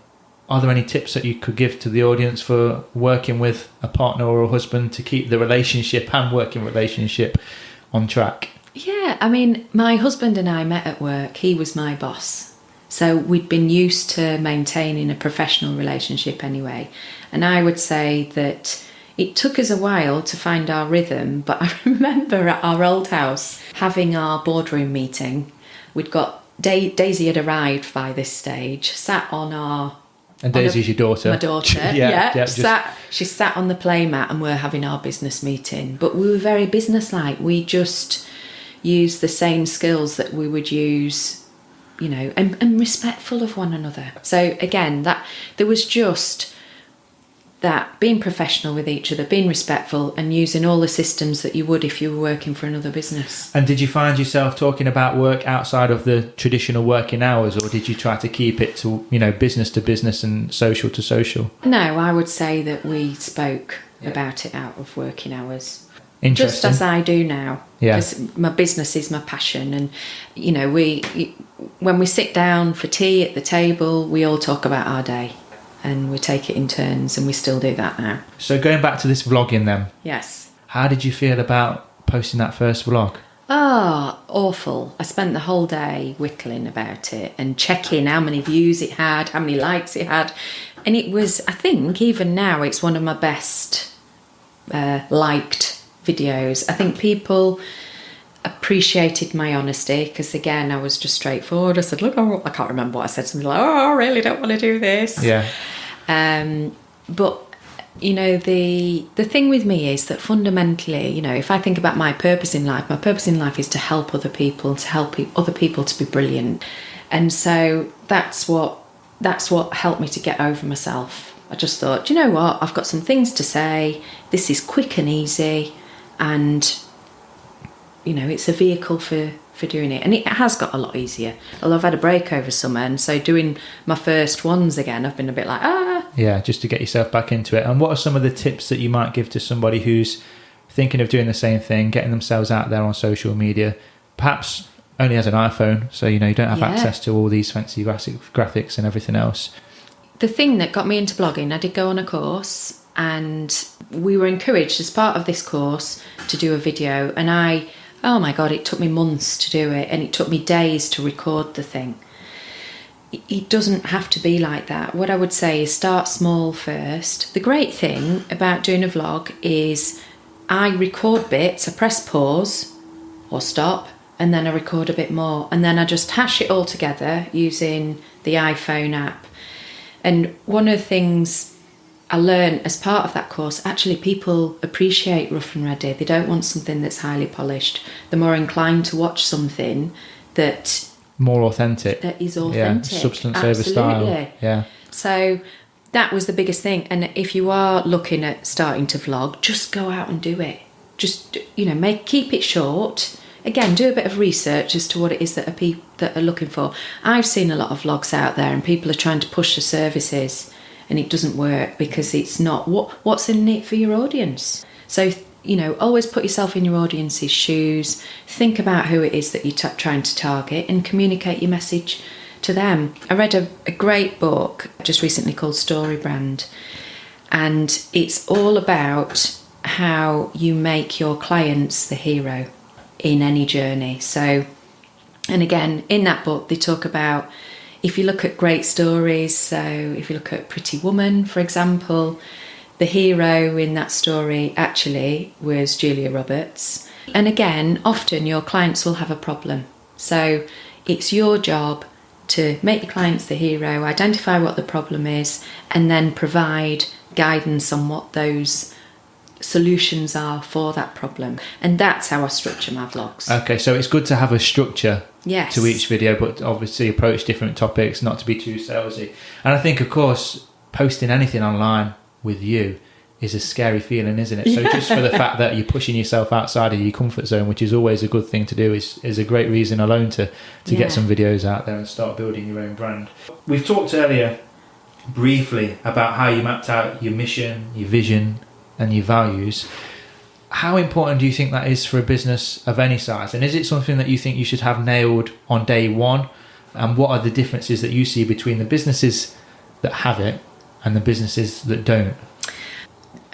Speaker 1: Are there any tips that you could give to the audience for working with a partner or a husband to keep the relationship and working relationship on track?
Speaker 2: Yeah, I mean, my husband and I met at work. He was my boss. So we'd been used to maintaining a professional relationship anyway. And I would say that it took us a while to find our rhythm, but I remember at our old house having our boardroom meeting. We'd got Daisy had arrived by this stage, sat on our...
Speaker 1: And Daisy's your daughter.
Speaker 2: My daughter, she sat on the playmat and we're having our business meeting. But we were very businesslike. We just used the same skills that we would use, you know, and respectful of one another. So again, that there was just that being professional with each other, being respectful, and using all the systems that you would if you were working for another business.
Speaker 1: And did you find yourself talking about work outside of the traditional working hours, or did you try to keep it to, you know, business to business and social to social?
Speaker 2: No, I would say that we spoke about it out of working hours.
Speaker 1: Interesting.
Speaker 2: Just as I do now.
Speaker 1: Yeah.
Speaker 2: Because my business is my passion, and you know, when we sit down for tea at the table, we all talk about our day. And we take it in turns, and we still do that now.
Speaker 1: So going back to this vlogging then.
Speaker 2: Yes.
Speaker 1: How did you feel about posting that first vlog?
Speaker 2: Oh, awful. I spent the whole day whittling about it and checking how many views it had, how many likes it had. And it was, I think, even now, it's one of my best liked videos. I think people appreciated my honesty, because again, I was just straightforward. I said, look, I can't remember what I said, something like, oh, I really don't want to do this.
Speaker 1: Yeah.
Speaker 2: But you know, the thing with me is that fundamentally, you know, if I think about my purpose in life is to help other people, other people to be brilliant. And so that's what helped me to get over myself. I just thought, do you know what? I've got some things to say. This is quick and easy, and you know, it's a vehicle for doing it. And it has got a lot easier. Although I've had a break over summer, and so doing my first ones again, I've been a bit like, Yeah,
Speaker 1: just to get yourself back into it. And what are some of the tips that you might give to somebody who's thinking of doing the same thing, getting themselves out there on social media, perhaps only has an iPhone, so, you know, you don't have access to all these fancy graphics and everything else?
Speaker 2: The thing that got me into blogging, I did go on a course, and we were encouraged as part of this course to do a video, and oh my God, it took me months to do it, and it took me days to record the thing. It doesn't have to be like that. What I would say is start small first. The great thing about doing a vlog is I record bits, I press pause or stop, and then I record a bit more, and then I just hash it all together using the iPhone app. And one of the things I learned as part of that course, actually people appreciate rough and ready. They don't want something that's highly polished. They're more inclined to watch something that...
Speaker 1: more authentic.
Speaker 2: That is authentic.
Speaker 1: Yeah, substance over style. Yeah.
Speaker 2: So that was the biggest thing. And if you are looking at starting to vlog, just go out and do it. Just, you know, keep it short. Again, do a bit of research as to what it is that are looking for. I've seen a lot of vlogs out there, and people are trying to push the services, and it doesn't work because it's not what's in it for your audience. So, you know, always put yourself in your audience's shoes, think about who it is that you're trying to target, and communicate your message to them. I read a great book just recently called Story Brand, and it's all about how you make your clients the hero in any journey. So, and again, in that book, they talk about, if you look at great stories, so if you look at Pretty Woman, for example, the hero in that story actually was Julia Roberts. And again, often your clients will have a problem. So it's your job to make your clients the hero, identify what the problem is, and then provide guidance on what those solutions are for that problem. And that's how I structure my vlogs.
Speaker 1: Okay, so it's good to have a structure
Speaker 2: yes.
Speaker 1: to each video, but obviously approach different topics, not to be too salesy. And I think, of course, posting anything online with you is a scary feeling, isn't it? So just for the fact that you're pushing yourself outside of your comfort zone, which is always a good thing to do, is a great reason alone to get some videos out there and start building your own brand. We've talked earlier briefly about how you mapped out your mission, your vision, and your values. How important do you think that is for a business of any size? And is it something that you think you should have nailed on day one? And what are the differences that you see between the businesses that have it and the businesses that don't?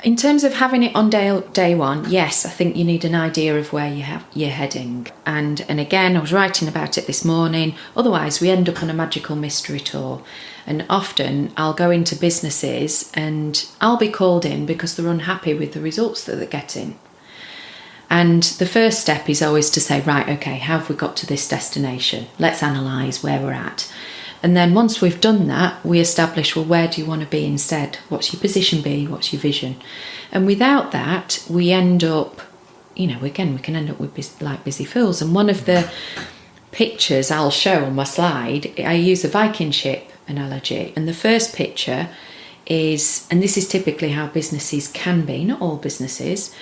Speaker 2: In terms of having it on day one, yes, I think you need an idea of where you're heading. And again, I was writing about it this morning. Otherwise, we end up on a magical mystery tour. And often I'll go into businesses and I'll be called in because they're unhappy with the results that they're getting. And the first step is always to say, right, okay, how have we got to this destination? Let's analyse where we're at. And then once we've done that, we establish, well, where do you want to be instead? What's your position be? What's your vision? And without that, we end up, you know, again, we can end up with busy fools. And one of the pictures I'll show on my slide, I use a Viking ship analogy. And the first picture is, and this is typically how businesses can be, not all businesses,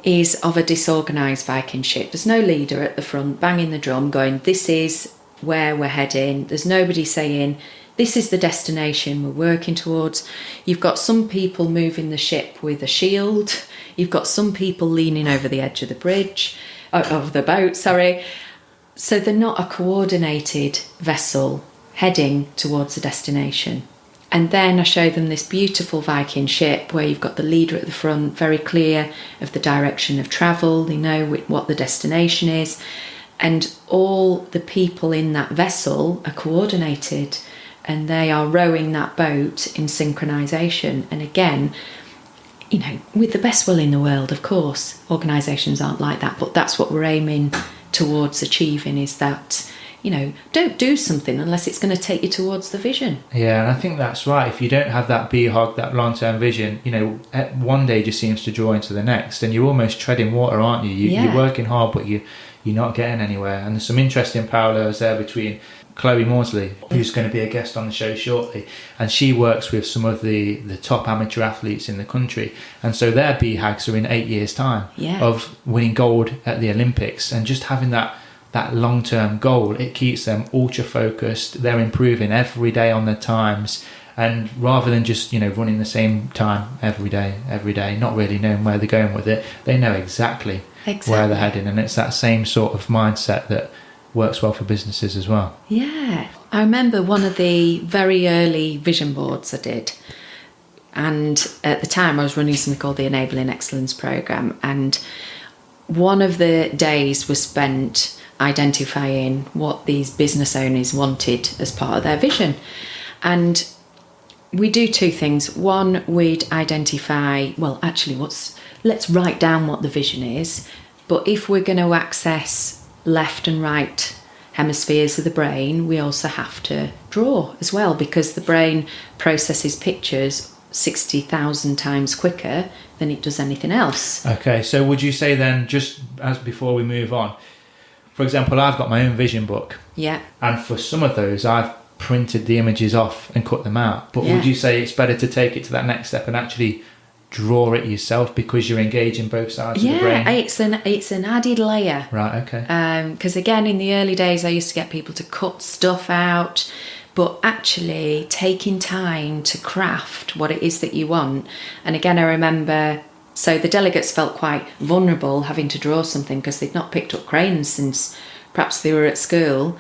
Speaker 2: is of a disorganised Viking ship. There's no leader at the front banging the drum going, this is where we're heading. There's nobody saying, this is the destination we're working towards. You've got some people moving the ship with a shield. You've got some people leaning over the edge of the bridge, of the boat, sorry. So they're not a coordinated vessel heading towards a destination. And then I show them this beautiful Viking ship where you've got the leader at the front, very clear of the direction of travel. They know what the destination is. And all the people in that vessel are coordinated and they are rowing that boat in synchronisation. And again, you know, with the best will in the world, of course, organisations aren't like that, but that's what we're aiming towards achieving, is that, you know, don't do something unless it's going to take you towards the vision.
Speaker 1: Yeah, and I think that's right. If you don't have that BHOG, that long-term vision, you know, one day just seems to draw into the next, and you're almost treading water, aren't you? You're working hard, but you're not getting anywhere. And there's some interesting parallels there between Chloe Maudsley, who's going to be a guest on the show shortly, and she works with some of the top amateur athletes in the country, and so their BHAGs are in 8 years' time of winning gold at the Olympics, and just having that long-term goal, it keeps them ultra focused. They're improving every day on their times, and rather than just, you know, running the same time every day, not really knowing where they're going with it, they know exactly where they're heading, and it's that same sort of mindset that works well for businesses as well.
Speaker 2: Yeah, I remember one of the very early vision boards I did, and at the time I was running something called the Enabling Excellence Programme, and one of the days was spent identifying what these business owners wanted as part of their vision. And we do two things. One, we'd identify, well, actually, let's write down what the vision is, but if we're going to access left and right hemispheres of the brain, we also have to draw as well, because the brain processes pictures 60,000 times quicker than it does anything else.
Speaker 1: Okay, so would you say then, just as before we move on, for example, I've got my own vision book.
Speaker 2: Yeah.
Speaker 1: And for some of those, I've printed the images off and cut them out. But would you say it's better to take it to that next step and actually draw it yourself, because you're engaging both sides of the brain?
Speaker 2: Yeah, it's an added layer.
Speaker 1: Right, okay.
Speaker 2: Because again, in the early days, I used to get people to cut stuff out, but actually taking time to craft what it is that you want. And again, I remember, so the delegates felt quite vulnerable having to draw something because they'd not picked up crayons since perhaps they were at school.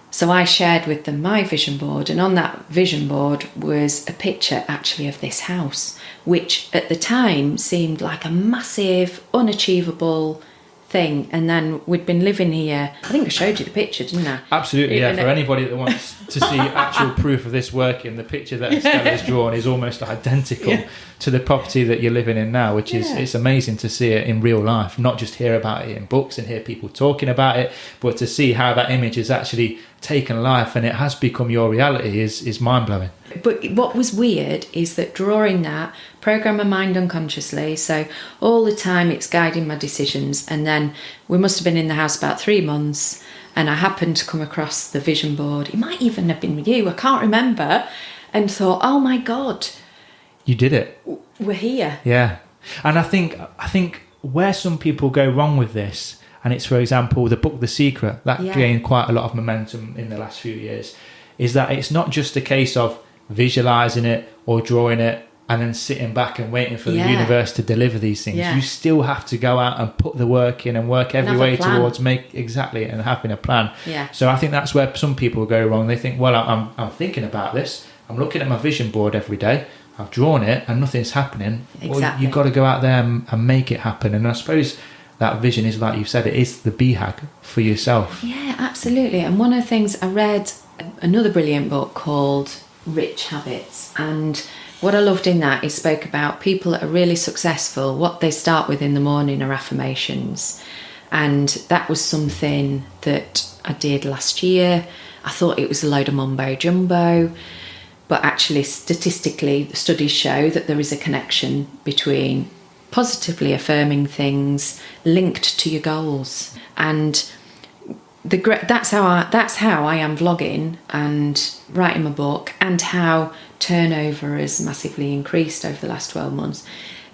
Speaker 2: So I shared with them my vision board, and on that vision board was a picture actually of this house, which at the time seemed like a massive, unachievable thing. And then we'd been living here. I think I showed you the picture, didn't I?
Speaker 1: Absolutely, yeah. For anybody that wants to see actual proof of this working, the picture that Estelle has drawn is almost identical to the property that you're living in now, which is, it's amazing to see it in real life, not just hear about it in books and hear people talking about it, but to see how that image has actually taken life and it has become your reality is mind-blowing.
Speaker 2: But what was weird is that drawing that, program my mind unconsciously, so all the time it's guiding my decisions. And then we must have been in the house about 3 months, and I happened to come across the vision board. It might even have been you, I can't remember, and thought, oh my God,
Speaker 1: you did it.
Speaker 2: We're here.
Speaker 1: Yeah. And I think where some people go wrong with this, and it's, for example, the book The Secret, that gained quite a lot of momentum in the last few years, is that it's not just a case of visualising it or drawing it and then sitting back and waiting for the universe to deliver these things. You still have to go out and put the work in and work every way towards and having a plan. So I think that's where some people go wrong. They think, well, I'm thinking about this, I'm looking at my vision board every day, I've drawn it and nothing's happening. Well, you've got to go out there and make it happen. And I suppose that vision is, like you've said, it is the BHAG for yourself. Yeah,
Speaker 2: absolutely. And one of the things, I read another brilliant book called Rich Habits, and what I loved in that, it spoke about people that are really successful, what they start with in the morning are affirmations. And that was something that I did last year. I thought it was a load of mumbo jumbo, but actually statistically the studies show that there is a connection between positively affirming things linked to your goals. And that's how I am vlogging and writing my book, and how turnover has massively increased over the last 12 months.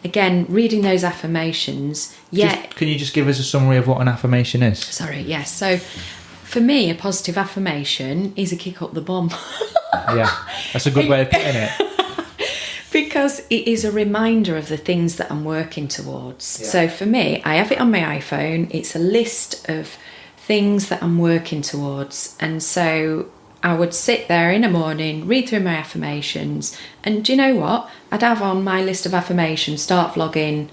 Speaker 2: Again, reading those affirmations.
Speaker 1: Can you just give us a summary of what an affirmation is?
Speaker 2: Sorry, yes. So for me, a positive affirmation is a kick up the bum.
Speaker 1: Yeah, that's a good way of putting it.
Speaker 2: Because it is a reminder of the things that I'm working towards. Yeah. So for me, I have it on my iPhone. It's a list of things that I'm working towards. And so I would sit there in the morning, read through my affirmations. And do you know what? I'd have on my list of affirmations, start vlogging,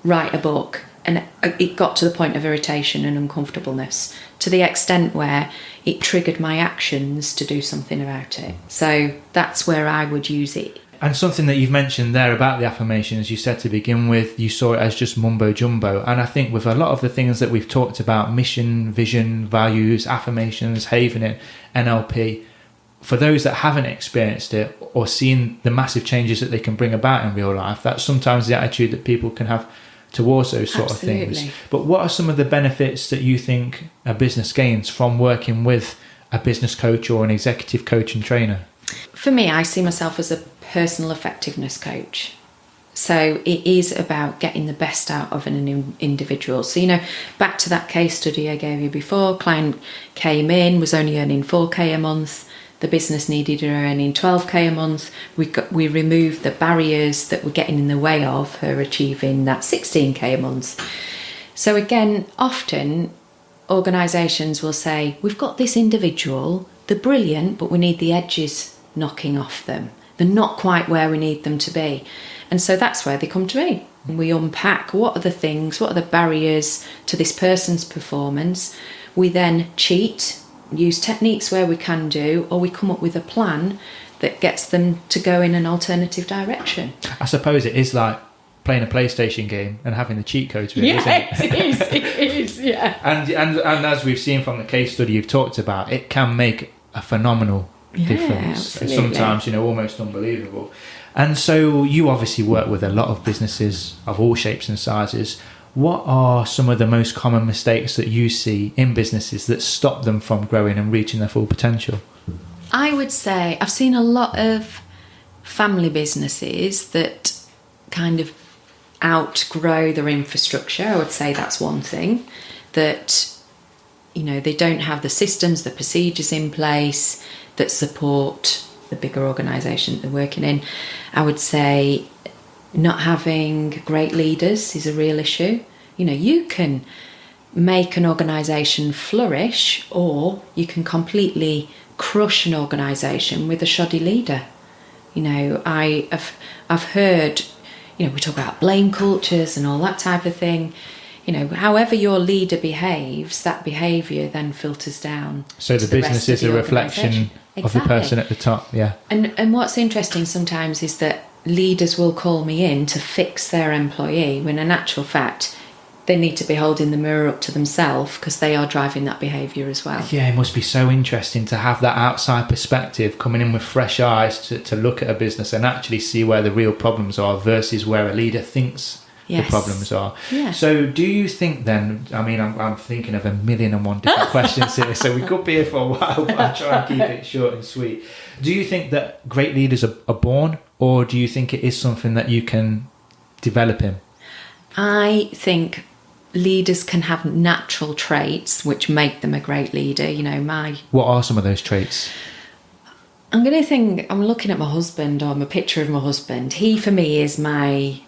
Speaker 2: write a book. And it got to the point of irritation and uncomfortableness, to the extent where it triggered my actions to do something about it. So that's where I would use it.
Speaker 1: And something that you've mentioned there about the affirmations, you said to begin with, you saw it as just mumbo jumbo. And I think with a lot of the things that we've talked about, mission, vision, values, affirmations, havening, NLP, for those that haven't experienced it or seen the massive changes that they can bring about in real life, that's sometimes the attitude that people can have towards those sort
Speaker 2: Absolutely.
Speaker 1: of things. But what are some of the benefits that you think a business gains from working with a business coach or an executive coach and trainer?
Speaker 2: For me, I see myself as a personal effectiveness coach. So it is about getting the best out of an individual. So, back to that case study I gave you before, client came in, was only earning 4k a month. The business needed her earning 12k a month. We removed the barriers that were getting in the way of her achieving that 16k a month. So again, often organisations will say, we've got this individual, they're brilliant, but we need the edges knocking off them. They're not quite where we need them to be. And so that's where they come to me. We unpack what are the things, what are the barriers to this person's performance. We then cheat, use techniques where we can do, or we come up with a plan that gets them to go in an alternative direction.
Speaker 1: I suppose it is like playing a PlayStation game and having the cheat codes really, isn't it?
Speaker 2: It is, yeah.
Speaker 1: And as we've seen from the case study you've talked about, it can make a phenomenal difference.
Speaker 2: Absolutely.
Speaker 1: Sometimes, almost unbelievable. And so you obviously work with a lot of businesses of all shapes and sizes. What are some of the most common mistakes that you see in businesses that stop them from growing and reaching their full potential?
Speaker 2: I would say I've seen a lot of family businesses that kind of outgrow their infrastructure. I would say that's one thing. That, they don't have the systems, the procedures in place that support the bigger organisation they're working in. I would say not having great leaders is a real issue. You can make an organisation flourish, or you can completely crush an organisation with a shoddy leader. I've heard, we talk about blame cultures and all that type of thing. However your leader behaves, that behaviour then filters down.
Speaker 1: So the business is a reflection of the person at the top, yeah.
Speaker 2: And what's interesting sometimes is that leaders will call me in to fix their employee, when in actual fact they need to be holding the mirror up to themselves, because they are driving that behaviour as well.
Speaker 1: Yeah, it must be so interesting to have that outside perspective, coming in with fresh eyes to look at a business and actually see where the real problems are versus where a leader thinks the problems are.
Speaker 2: Yeah.
Speaker 1: So do you think then, I'm thinking of 1,000,001 different questions here, so we could be here for a while, but I'll try and keep it short and sweet. Do you think that great leaders are born, or do you think it is something that you can develop in?
Speaker 2: I think leaders can have natural traits which make them a great leader.
Speaker 1: What are some of those traits?
Speaker 2: I'm looking at my husband, or I'm a picture of my husband. He, for me, is my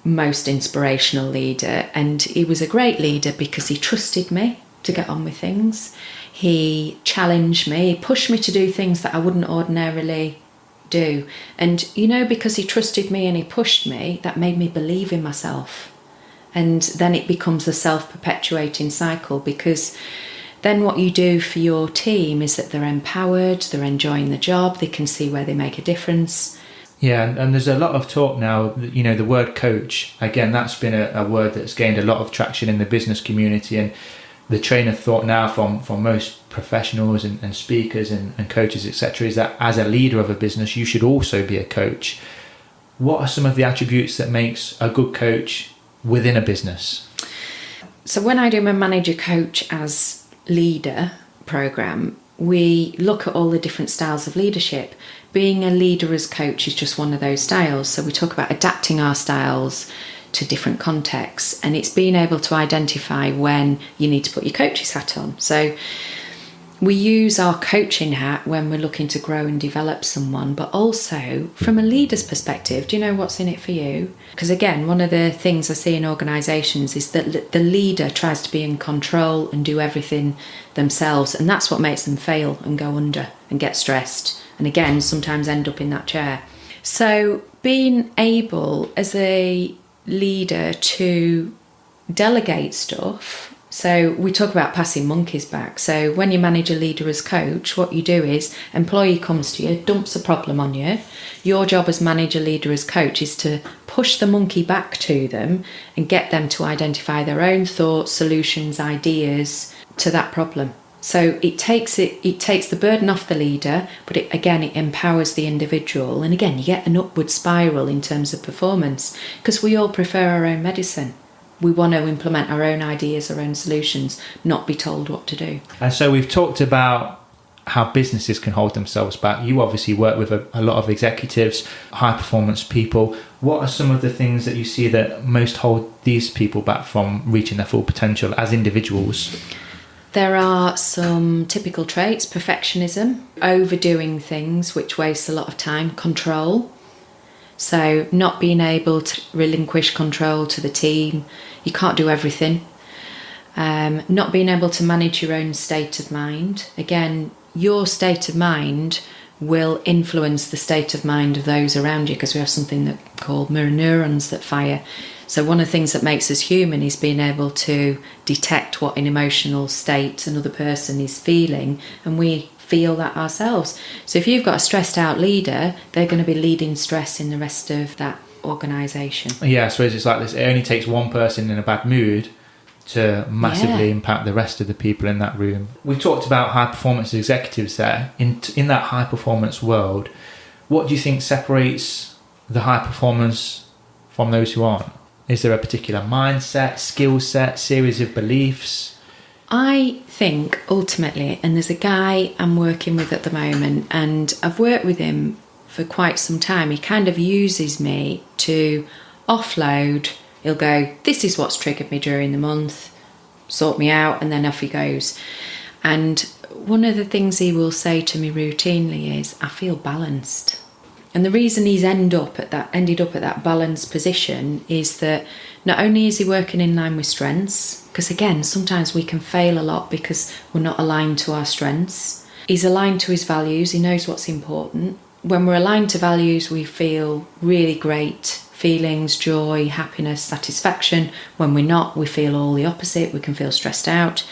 Speaker 2: most inspirational leader, and he was a great leader because he trusted me to get on with things. He challenged me, he pushed me to do things that I wouldn't ordinarily do. And, because he trusted me and he pushed me, that made me believe in myself. And then it becomes a self-perpetuating cycle, because then what you do for your team is that they're empowered, they're enjoying the job, they can see where they make a difference.
Speaker 1: Yeah, and there's a lot of talk now, the word coach, again, that's been a word that's gained a lot of traction in the business community, and the train of thought now from most professionals and speakers and coaches, etc., is that as a leader of a business, you should also be a coach. What are some of the attributes that makes a good coach within a business?
Speaker 2: So when I do my manager coach as leader program, we look at all the different styles of leadership. Being a leader as coach is just one of those styles. So we talk about adapting our styles to different contexts, and it's being able to identify when you need to put your coach's hat on. So we use our coaching hat when we're looking to grow and develop someone, but also from a leader's perspective, do you know what's in it for you? Because again, one of the things I see in organisations is that the leader tries to be in control and do everything themselves, and that's what makes them fail and go under and get stressed, and again, sometimes end up in that chair. So being able as a leader to delegate stuff, So we talk about passing monkeys back. So when you manage a leader as coach, what you do is employee comes to you, dumps a problem on you. Your job as manager, leader as coach is to push the monkey back to them and get them to identify their own thoughts, solutions, ideas to that problem. So it takes the burden off the leader, but it empowers the individual. And again, you get an upward spiral in terms of performance because we all prefer our own medicine. We want to implement our own ideas, our own solutions, not be told what to do.
Speaker 1: And so we've talked about how businesses can hold themselves back. You obviously work with a lot of executives, high performance people. What are some of the things that you see that most hold these people back from reaching their full potential as individuals?
Speaker 2: There are some typical traits: perfectionism, overdoing things, which wastes a lot of time, control. So not being able to relinquish control to the team. You can't do everything. Not being able to manage your own state of mind. Again, your state of mind will influence the state of mind of those around you because we have something called mirror neurons that fire. So one of the things that makes us human is being able to detect what an emotional state another person is feeling, and we feel that ourselves. So if you've got a stressed out leader, they're going to be leading stress in the rest of that organisation.
Speaker 1: Yeah, I suppose it's like this. It only takes one person in a bad mood to massively impact the rest of the people in that room. We talked about high performance executives there. In that high performance world, what do you think separates the high performers from those who aren't? Is there a particular mindset, skill set, series of beliefs?
Speaker 2: I think ultimately, and there's a guy I'm working with at the moment, and I've worked with him for quite some time. He kind of uses me to offload. He'll go, this is what's triggered me during the month, sort me out, and then off he goes. And one of the things he will say to me routinely is, I feel balanced. And the reason he's ended up at that balanced position is that not only is he working in line with strengths, because again, sometimes we can fail a lot because we're not aligned to our strengths. He's aligned to his values. He knows what's important. When we're aligned to values, we feel really great feelings, joy, happiness, satisfaction. When we're not, we feel all the opposite. We can feel stressed out.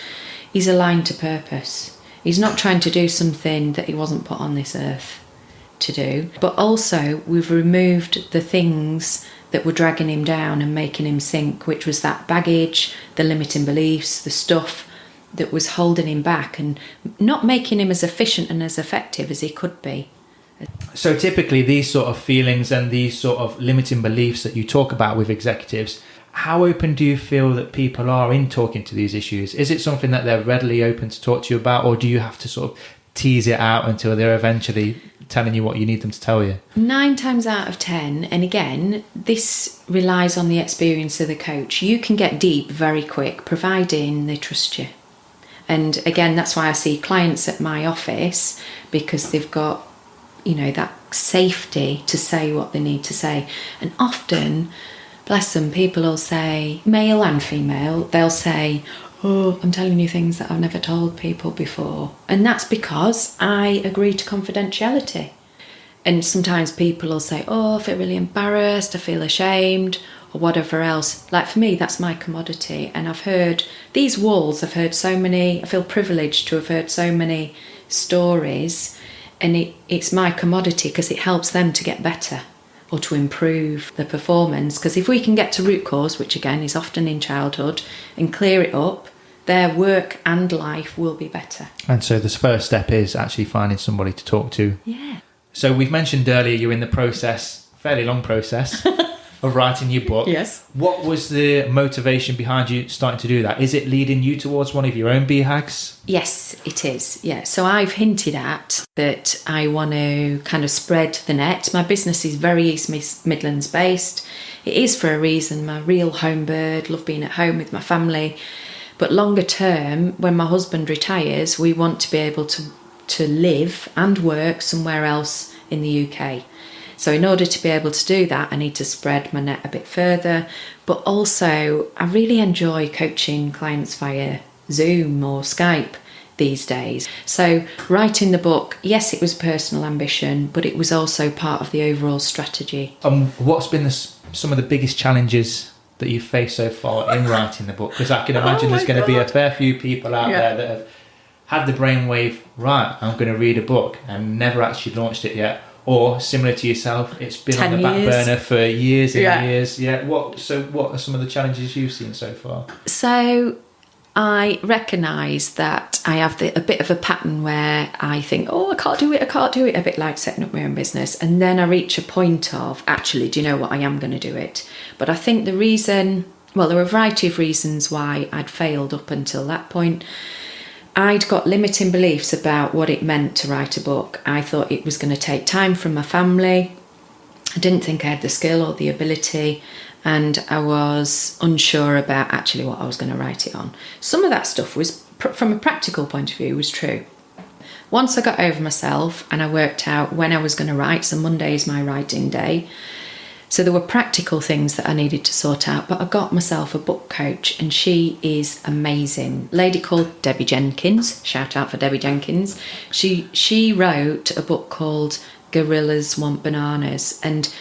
Speaker 2: He's aligned to purpose. He's not trying to do something that he wasn't put on this earth to do, but also we've removed the things that were dragging him down and making him sink, which was that baggage, the limiting beliefs, the stuff that was holding him back and not making him as efficient and as effective as he could be.
Speaker 1: So typically these sort of feelings and these sort of limiting beliefs that you talk about with executives, how open do you feel that people are in talking to these issues? Is it something that they're readily open to talk to you about, or do you have to sort of tease it out until they're eventually telling you what you need them to tell you?
Speaker 2: 9 times out of 10, and again, this relies on the experience of the coach. You can get deep very quick, providing they trust you. And again, that's why I see clients at my office, because they've got, that safety to say what they need to say. And often, bless them, people will say, male and female, they'll say, oh, I'm telling you things that I've never told people before. And that's because I agree to confidentiality. And sometimes people will say, oh, I feel really embarrassed, I feel ashamed, or whatever else. Like for me, that's my commodity. And I've heard these walls, I feel privileged to have heard so many stories. And it's my commodity because it helps them to get better or to improve the performance. Because if we can get to root cause, which again is often in childhood, and clear it up, their work and life will be better. And
Speaker 1: so the first step is actually finding somebody to talk to.
Speaker 2: Yeah.
Speaker 1: So we've mentioned earlier you're in the process, fairly long process, of writing your book.
Speaker 2: Yes.
Speaker 1: What was the motivation behind you starting to do that? Is it leading you towards one of your own BHAGs?
Speaker 2: Yes, it is. Yeah. So I've hinted at that I want to kind of spread the net. My business is very East Midlands based. It is for a reason. I'm a real home bird, love being at home with my family. But longer term, when my husband retires, we want to be able to live and work somewhere else in the UK. So in order to be able to do that, I need to spread my net a bit further. But also, I really enjoy coaching clients via Zoom or Skype these days. So writing the book, yes, it was personal ambition, but it was also part of the overall strategy.
Speaker 1: What's been some of the biggest challenges that you've faced so far in writing the book? Because I can imagine there's going to be a fair few people out there that have had the brainwave, right, I'm going to read a book, and never actually launched it yet. Or similar to yourself, it's been on the back burner for years and years. Yeah. What are some of the challenges you've seen so far?
Speaker 2: So I recognise that I have a bit of a pattern where I think, I can't do it, a bit like setting up my own business. And then I reach a point of, actually, do you know what, I am going to do it. But I think the reason, well, there were a variety of reasons why I'd failed up until that point. I'd got limiting beliefs about what it meant to write a book. I thought it was going to take time from my family. I didn't think I had the skill or the ability, and I was unsure about actually what I was going to write it on. Some of that stuff was, from a practical point of view, was true. Once I got over myself and I worked out when I was going to write, so Monday is my writing day, so there were practical things that I needed to sort out, but I got myself a book coach, and she is amazing. A lady called Debbie Jenkins, shout out for Debbie Jenkins. She wrote a book called Gorillas Want Bananas, and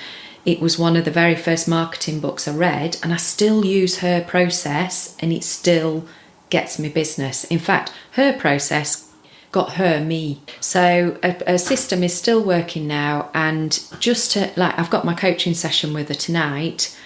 Speaker 2: it was one of the very first marketing books I read, and I still use her process, and it still gets me business. In fact, her process got her me. So a system is still working now, and just to, like, I've got my coaching session with her tonight.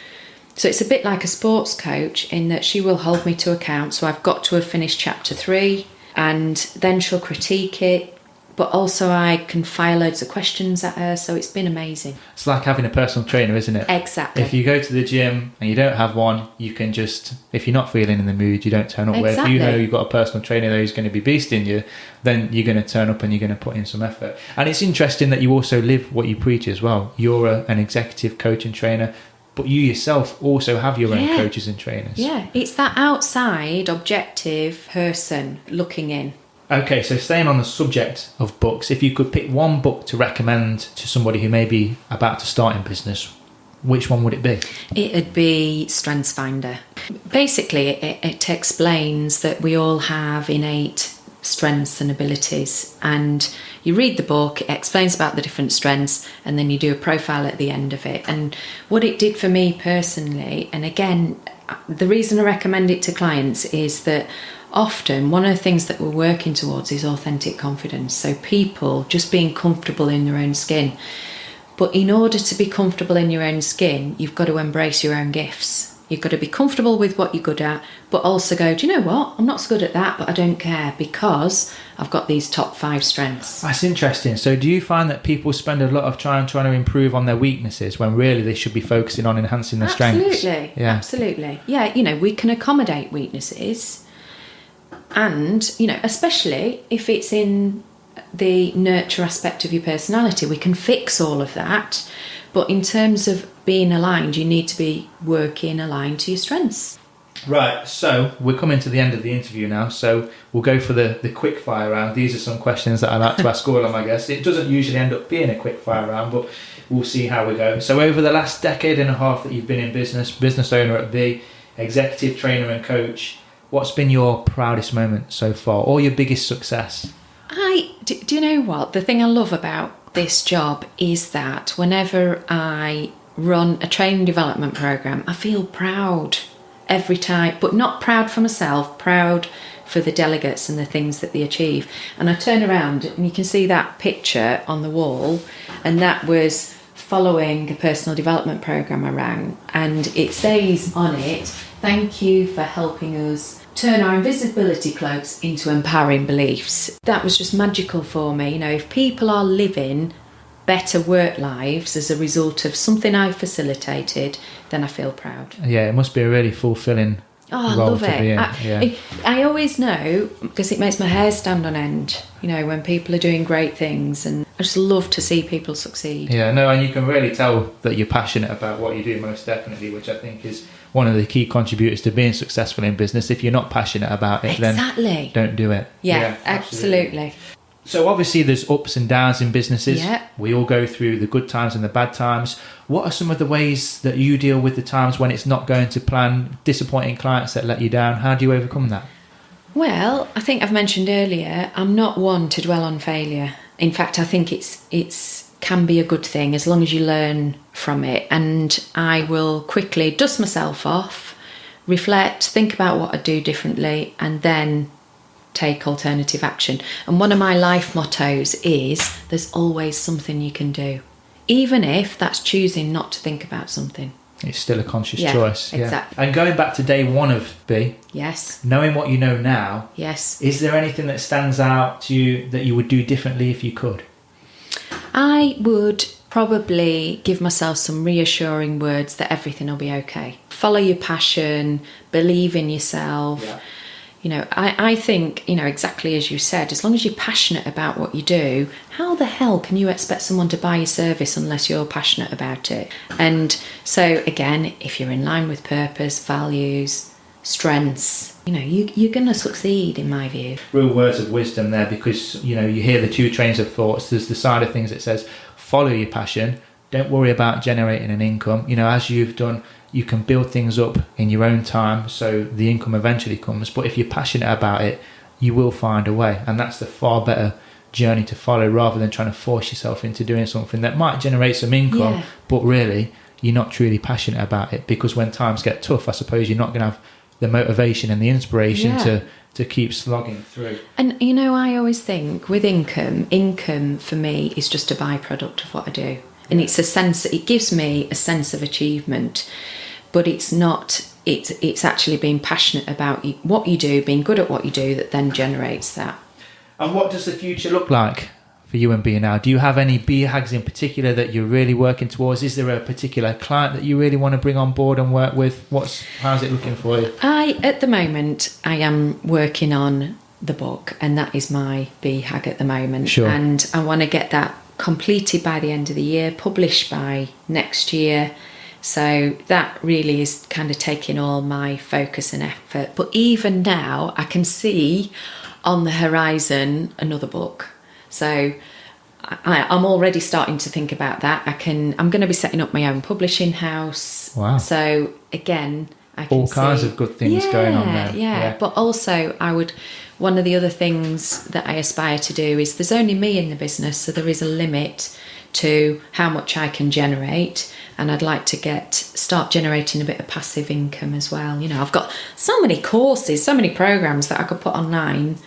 Speaker 2: So it's a bit like a sports coach in that she will hold me to account. So I've got to have finished chapter 3, and then she'll critique it. But also I can fire loads of questions at her, so it's been amazing. It's
Speaker 1: like having a personal trainer, isn't it?
Speaker 2: Exactly.
Speaker 1: If you go to the gym and you don't have one, you can just, if you're not feeling in the mood, you don't turn up.
Speaker 2: Exactly.
Speaker 1: Where if you know you've got a personal trainer there who's going to be beasting you, then you're going to turn up and you're going to put in some effort. And it's interesting that you also live what you preach as well. You're an executive coach and trainer, but you yourself also have your own coaches and trainers.
Speaker 2: Yeah, it's that outside, objective person looking in.
Speaker 1: Okay, so staying on the subject of books, if you could pick one book to recommend to somebody who may be about to start in business, which one would it be?
Speaker 2: It'd be StrengthsFinder. Basically, it explains that we all have innate strengths and abilities, and you read the book, it explains about the different strengths, and then you do a profile at the end of it. And what it did for me personally, and again, the reason I recommend it to clients is that often one of the things that we're working towards is authentic confidence. So people just being comfortable in their own skin. But in order to be comfortable in your own skin, you've got to embrace your own gifts. You've got to be comfortable with what you're good at, but also go, do you know what? I'm not so good at that, but I don't care because I've got these top 5 strengths.
Speaker 1: That's interesting. So do you find that people spend a lot of time trying to improve on their weaknesses when really they should be focusing on enhancing their strengths?
Speaker 2: Absolutely. Yeah, we can accommodate weaknesses. And, especially if it's in the nurture aspect of your personality, we can fix all of that. But in terms of being aligned, you need to be working aligned to your strengths.
Speaker 1: Right, so we're coming to the end of the interview now, so we'll go for the quick fire round. These are some questions that I like to ask all of my guests. It doesn't usually end up being a quick fire round, but we'll see how we go. So over the last decade and a half that you've been in business owner at Bee, executive trainer and coach, what's been your proudest moment so far, or your biggest success?
Speaker 2: Do you know what? The thing I love about this job is that whenever I run a training development program, I feel proud every time, but not proud for myself, proud for the delegates and the things that they achieve. And I turn around and you can see that picture on the wall, and that was following a personal development program I ran, and it says on it, "Thank you for helping us turn our invisibility cloaks into empowering beliefs." That was just magical for me. If people are living better work lives as a result of something I facilitated, then I feel proud.
Speaker 1: Yeah, it must be a really fulfilling
Speaker 2: role I love to it. I always know, because it makes my hair stand on end, when people are doing great things, and I just love to see people succeed.
Speaker 1: Yeah, no, and you can really tell that you're passionate about what you do, most definitely, which I think is one of the key contributors to being successful in business. If you're not passionate about it, then don't do it.
Speaker 2: Yeah, absolutely.
Speaker 1: So obviously there's ups and downs in businesses.
Speaker 2: Yeah.
Speaker 1: We all go through the good times and the bad times. What are some of the ways that you deal with the times when it's not going to plan, disappointing clients that let you down? How do you overcome that?
Speaker 2: Well, I think I've mentioned earlier, I'm not one to dwell on failure. In fact, I think it's can be a good thing as long as you learn from it. And I will quickly dust myself off, reflect, think about what I do differently, and then take alternative action. And one of my life mottos is there's always something you can do, even if that's choosing not to think about something.
Speaker 1: It's still a conscious choice.
Speaker 2: Exactly.
Speaker 1: And going back to day one of B,
Speaker 2: yes,
Speaker 1: knowing what you know now,
Speaker 2: yes,
Speaker 1: is there anything that stands out to you that you would do differently if you could?
Speaker 2: I would probably give myself some reassuring words that everything will be okay. Follow your passion, believe in yourself.
Speaker 1: Yeah.
Speaker 2: You know, I think, you know, exactly as you said, as long as you're passionate about what you do, how the hell can you expect someone to buy your service unless you're passionate about it? And so, again, if you're in line with purpose, values, strengths, you know, you're going to succeed, in my view.
Speaker 1: Real words of wisdom there, because, you know, you hear the two trains of thoughts. There's the side of things that says, follow your passion. Don't worry about generating an income. You know, as you've done, you can build things up in your own time, so the income eventually comes. But if you're passionate about it, you will find a way. And that's the far better journey to follow, rather than trying to force yourself into doing something that might generate some income, but really you're not truly passionate about it. Because when times get tough, I suppose you're not going to have the motivation and the inspiration to keep slogging through.
Speaker 2: And, you know, I always think with income for me is just a byproduct of what I do. And it's it gives me a sense of achievement, but it's not, it's actually being passionate about what you do, being good at what you do, that then generates that.
Speaker 1: And what does the future look like for you and B now? Do you have any BHAGs in particular that you're really working towards? Is there a particular client that you really want to bring on board and work with? How's it looking for you?
Speaker 2: At the moment, I am working on the book, and that is my BHAG at the moment.
Speaker 1: Sure.
Speaker 2: And I want to get that completed by the end of the year, published by next year. So that really is kind of taking all my focus and effort. But even now, I can see on the horizon another book. So I'm already starting to think about that. I'm going to be setting up my own publishing house.
Speaker 1: Wow.
Speaker 2: So again, I can
Speaker 1: all kinds of good things going on there.
Speaker 2: Yeah. But also one of the other things that I aspire to do is, there's only me in the business, so there is a limit to how much I can generate, and I'd like to start generating a bit of passive income as well. You know, I've got so many courses, so many programs that I could put online,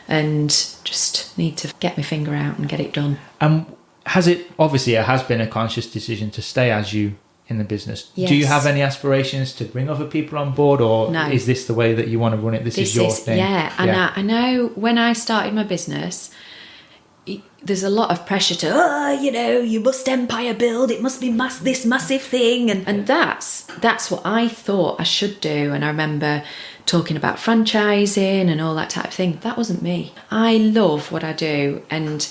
Speaker 2: and just need to get my finger out and get it done.
Speaker 1: Obviously it has been a conscious decision to stay as you in the business.
Speaker 2: Yes.
Speaker 1: Do you have any aspirations to bring other people on board, or
Speaker 2: no.
Speaker 1: Is this the way that you want to run it? This is your thing?
Speaker 2: Yeah, and I know when I started my business, there's a lot of pressure to, you must empire build, it must be this massive thing, and that's what I thought I should do. And I remember talking about franchising and all that type of thing. That wasn't me. I love what I do, and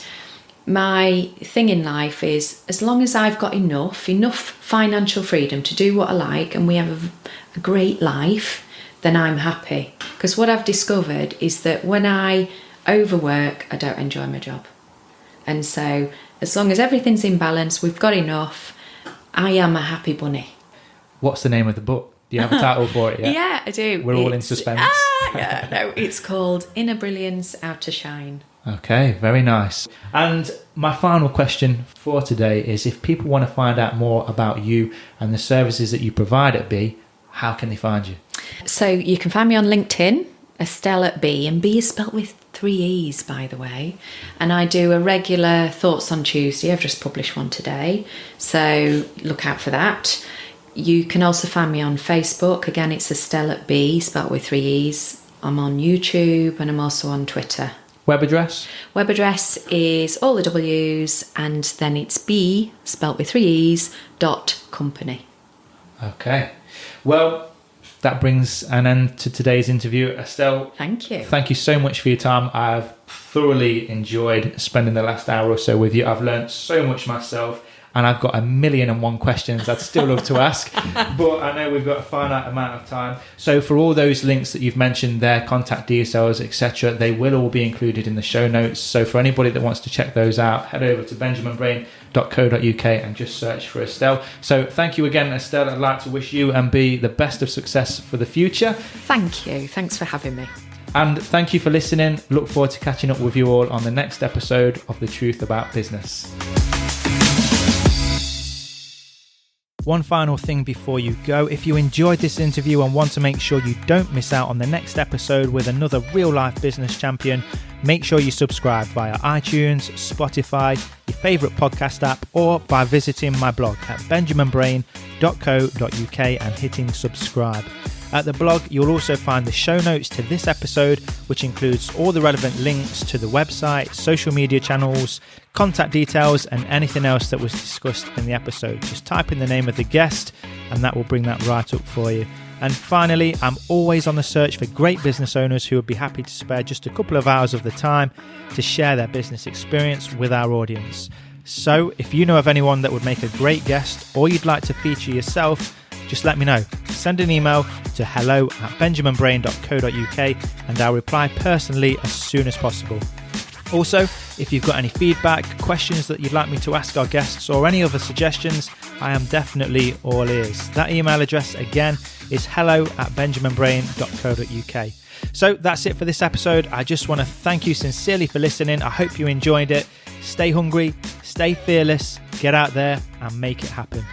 Speaker 2: my thing in life is, as long as I've got enough financial freedom to do what I like, and we have a great life, then I'm happy. Because what I've discovered is that when I overwork, I don't enjoy my job. And so as long as everything's in balance, we've got enough, I am a happy bunny.
Speaker 1: What's the name of the book? Do you have a title for it yet?
Speaker 2: Yeah, I do.
Speaker 1: We're all in suspense.
Speaker 2: It's called Inner Brilliance, Outer Shine.
Speaker 1: Okay, very nice. And my final question for today is, if people want to find out more about you and the services that you provide at B, how can they find you?
Speaker 2: So you can find me on LinkedIn, Estelle B, and B is spelt with 3 E's, by the way. And I do a regular Thoughts on Tuesday. I've just published one today, so look out for that. You can also find me on Facebook. Again, it's Estelle B, spelt with 3 E's. I'm on YouTube, and I'm also on Twitter.
Speaker 1: Web address?
Speaker 2: Web address is all the W's, and then it's B, spelt with 3 E's, .company.
Speaker 1: Okay. Well, that brings an end to today's interview. Estelle,
Speaker 2: thank you.
Speaker 1: Thank you so much for your time. I've thoroughly enjoyed spending the last hour or so with you. I've learned so much myself, and I've got 1,000,001 questions I'd still love to ask, but I know we've got a finite amount of time. So for all those links that you've mentioned there, contact details, etc., they will all be included in the show notes. So for anybody that wants to check those out, head over to benjaminbrain.co.uk and just search for Estelle. So thank you again, Estelle. I'd like to wish you and B the best of success for the future.
Speaker 2: Thank you. Thanks for having me.
Speaker 1: And thank you for listening. Look forward to catching up with you all on the next episode of The Truth About Business. One final thing before you go, if you enjoyed this interview and want to make sure you don't miss out on the next episode with another real-life business champion, make sure you subscribe via iTunes, Spotify, your favourite podcast app, or by visiting my blog at benjaminbrain.co.uk and hitting subscribe. At the blog, you'll also find the show notes to this episode, which includes all the relevant links to the website, social media channels, contact details, and anything else that was discussed in the episode. Just type in the name of the guest, and that will bring that right up for you. And finally, I'm always on the search for great business owners who would be happy to spare just a couple of hours of the time to share their business experience with our audience. So if you know of anyone that would make a great guest, or you'd like to feature yourself, just let me know. Send an email to hello@benjaminbrain.co.uk and I'll reply personally as soon as possible. Also, if you've got any feedback, questions that you'd like me to ask our guests, or any other suggestions, I am definitely all ears. That email address again is hello@benjaminbrain.co.uk. So that's it for this episode. I just want to thank you sincerely for listening. I hope you enjoyed it. Stay hungry, stay fearless, get out there and make it happen.